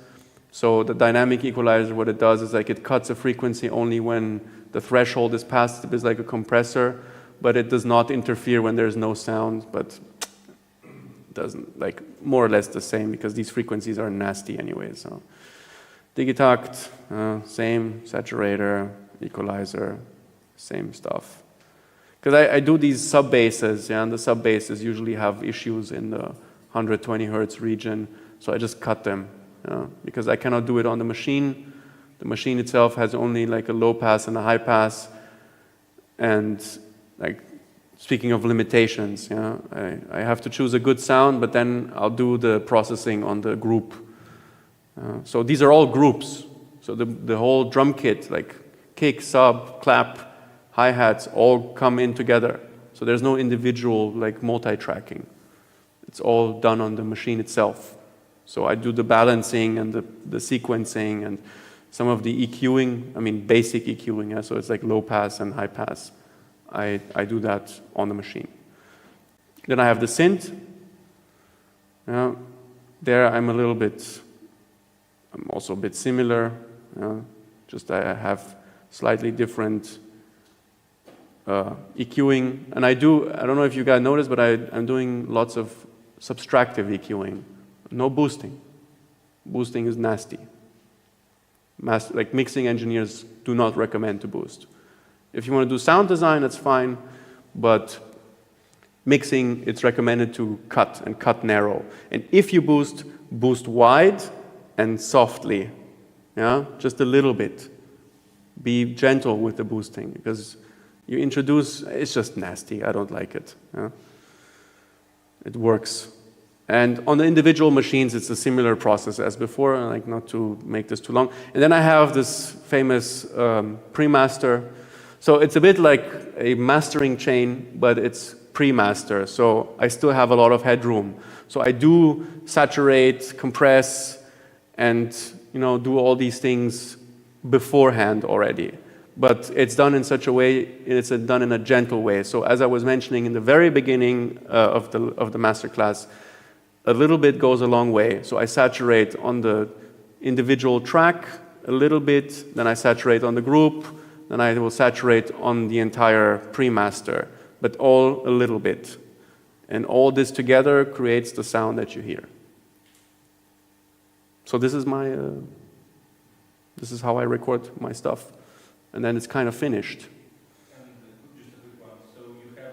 [SPEAKER 1] So the dynamic equalizer, what it does is like it cuts a frequency only when the threshold is passed. It's like a compressor, but it does not interfere when there's no sound, but doesn't, like, more or less the same because these frequencies are nasty anyway. So digitact, same, saturator, equalizer, same stuff. Because I do these sub-basses, yeah, and the sub-basses usually have issues in the 120 hertz region, so I just cut them, because I cannot do it on the machine. The machine itself has only like a low pass and a high pass, and like, speaking of limitations, yeah, I have to choose a good sound, but then I'll do the processing on the group. So these are all groups. So the whole drum kit, like kick, sub, clap, hi-hats, all come in together. So there's no individual like multi-tracking. It's all done on the machine itself. So I do the balancing and the sequencing and some of the EQing, I mean basic EQing, yeah? So it's like low pass and high pass. I do that on the machine. Then I have the synth. There I'm also a bit similar. Just I have slightly different EQing. And I don't know if you guys noticed, but I'm doing lots of subtractive EQing. No boosting. Boosting is nasty. Like mixing engineers do not recommend to boost. If you want to do sound design, that's fine, but mixing, it's recommended to cut and cut narrow. And if you boost, boost wide and softly, yeah, just a little bit. Be gentle with the boosting because you introduce, it's just nasty, I don't like it. Yeah? It works. And on the individual machines, it's a similar process as before, not to make this too long. And then I have this famous pre-master. So it's a bit like a mastering chain, but it's pre-master. So I still have a lot of headroom. So I do saturate, compress, and do all these things beforehand already. But it's done in such a way, it's done in a gentle way. So as I was mentioning in the very beginning of the masterclass, a little bit goes a long way. So I saturate on the individual track a little bit, then I saturate on the group, then I will saturate on the entire pre-master, but all a little bit. And all this together creates the sound that you hear. So this is how I record my stuff. And then it's kind of finished.
[SPEAKER 3] And just a quick one. So you have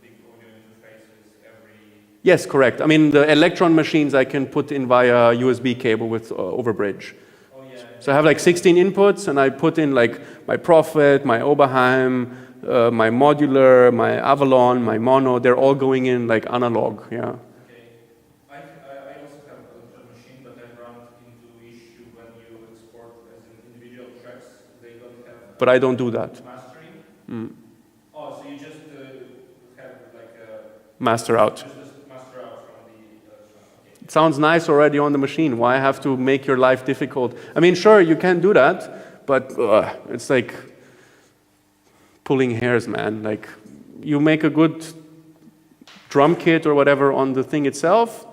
[SPEAKER 3] big audio interfaces every...
[SPEAKER 1] Yes, correct. I mean, the electron machines I can put in via USB cable with overbridge.
[SPEAKER 3] Oh, yeah.
[SPEAKER 1] So I have like 16 inputs, and I put in like my Prophet, my Oberheim, my modular, my Avalon, my mono. They're all going in like analog. Yeah.
[SPEAKER 3] Okay. I also have a electron machine, but I run into issue when you export as an individual tracks. They don't have.
[SPEAKER 1] But I don't do that.
[SPEAKER 3] Mastering.
[SPEAKER 1] Mm.
[SPEAKER 3] Oh, so you just have like a.
[SPEAKER 1] Master out.
[SPEAKER 3] Just master out from the electron. Okay.
[SPEAKER 1] It sounds nice already on the machine. Why have to make your life difficult? I mean, sure, you can do that, but it's like pulling hairs, man. Like, you make a good drum kit or whatever on the thing itself,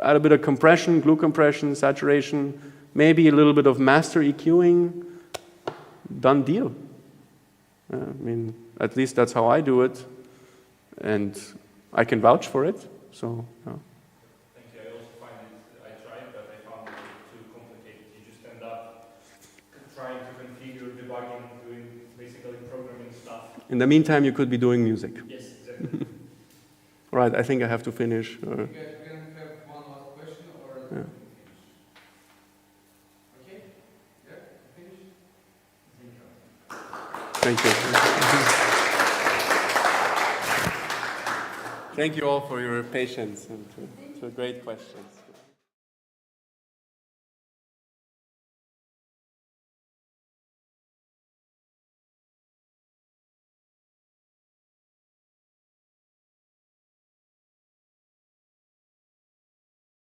[SPEAKER 1] add a bit of compression, glue compression, saturation, maybe a little bit of master EQing, done deal. I mean, at least that's how I do it, and I can vouch for it, so, yeah.
[SPEAKER 3] Thank you. I also find it, I tried, but I found it too complicated. You just end up trying to configure, debugging, doing basically programming stuff.
[SPEAKER 1] In the meantime, you could be doing music.
[SPEAKER 3] Yes, exactly.
[SPEAKER 1] All right, I think I have to finish.
[SPEAKER 3] You guys can have one last question or
[SPEAKER 1] Yeah.
[SPEAKER 3] Okay? Yeah, finish?
[SPEAKER 1] Thank you. Thank you all for your patience and for great questions.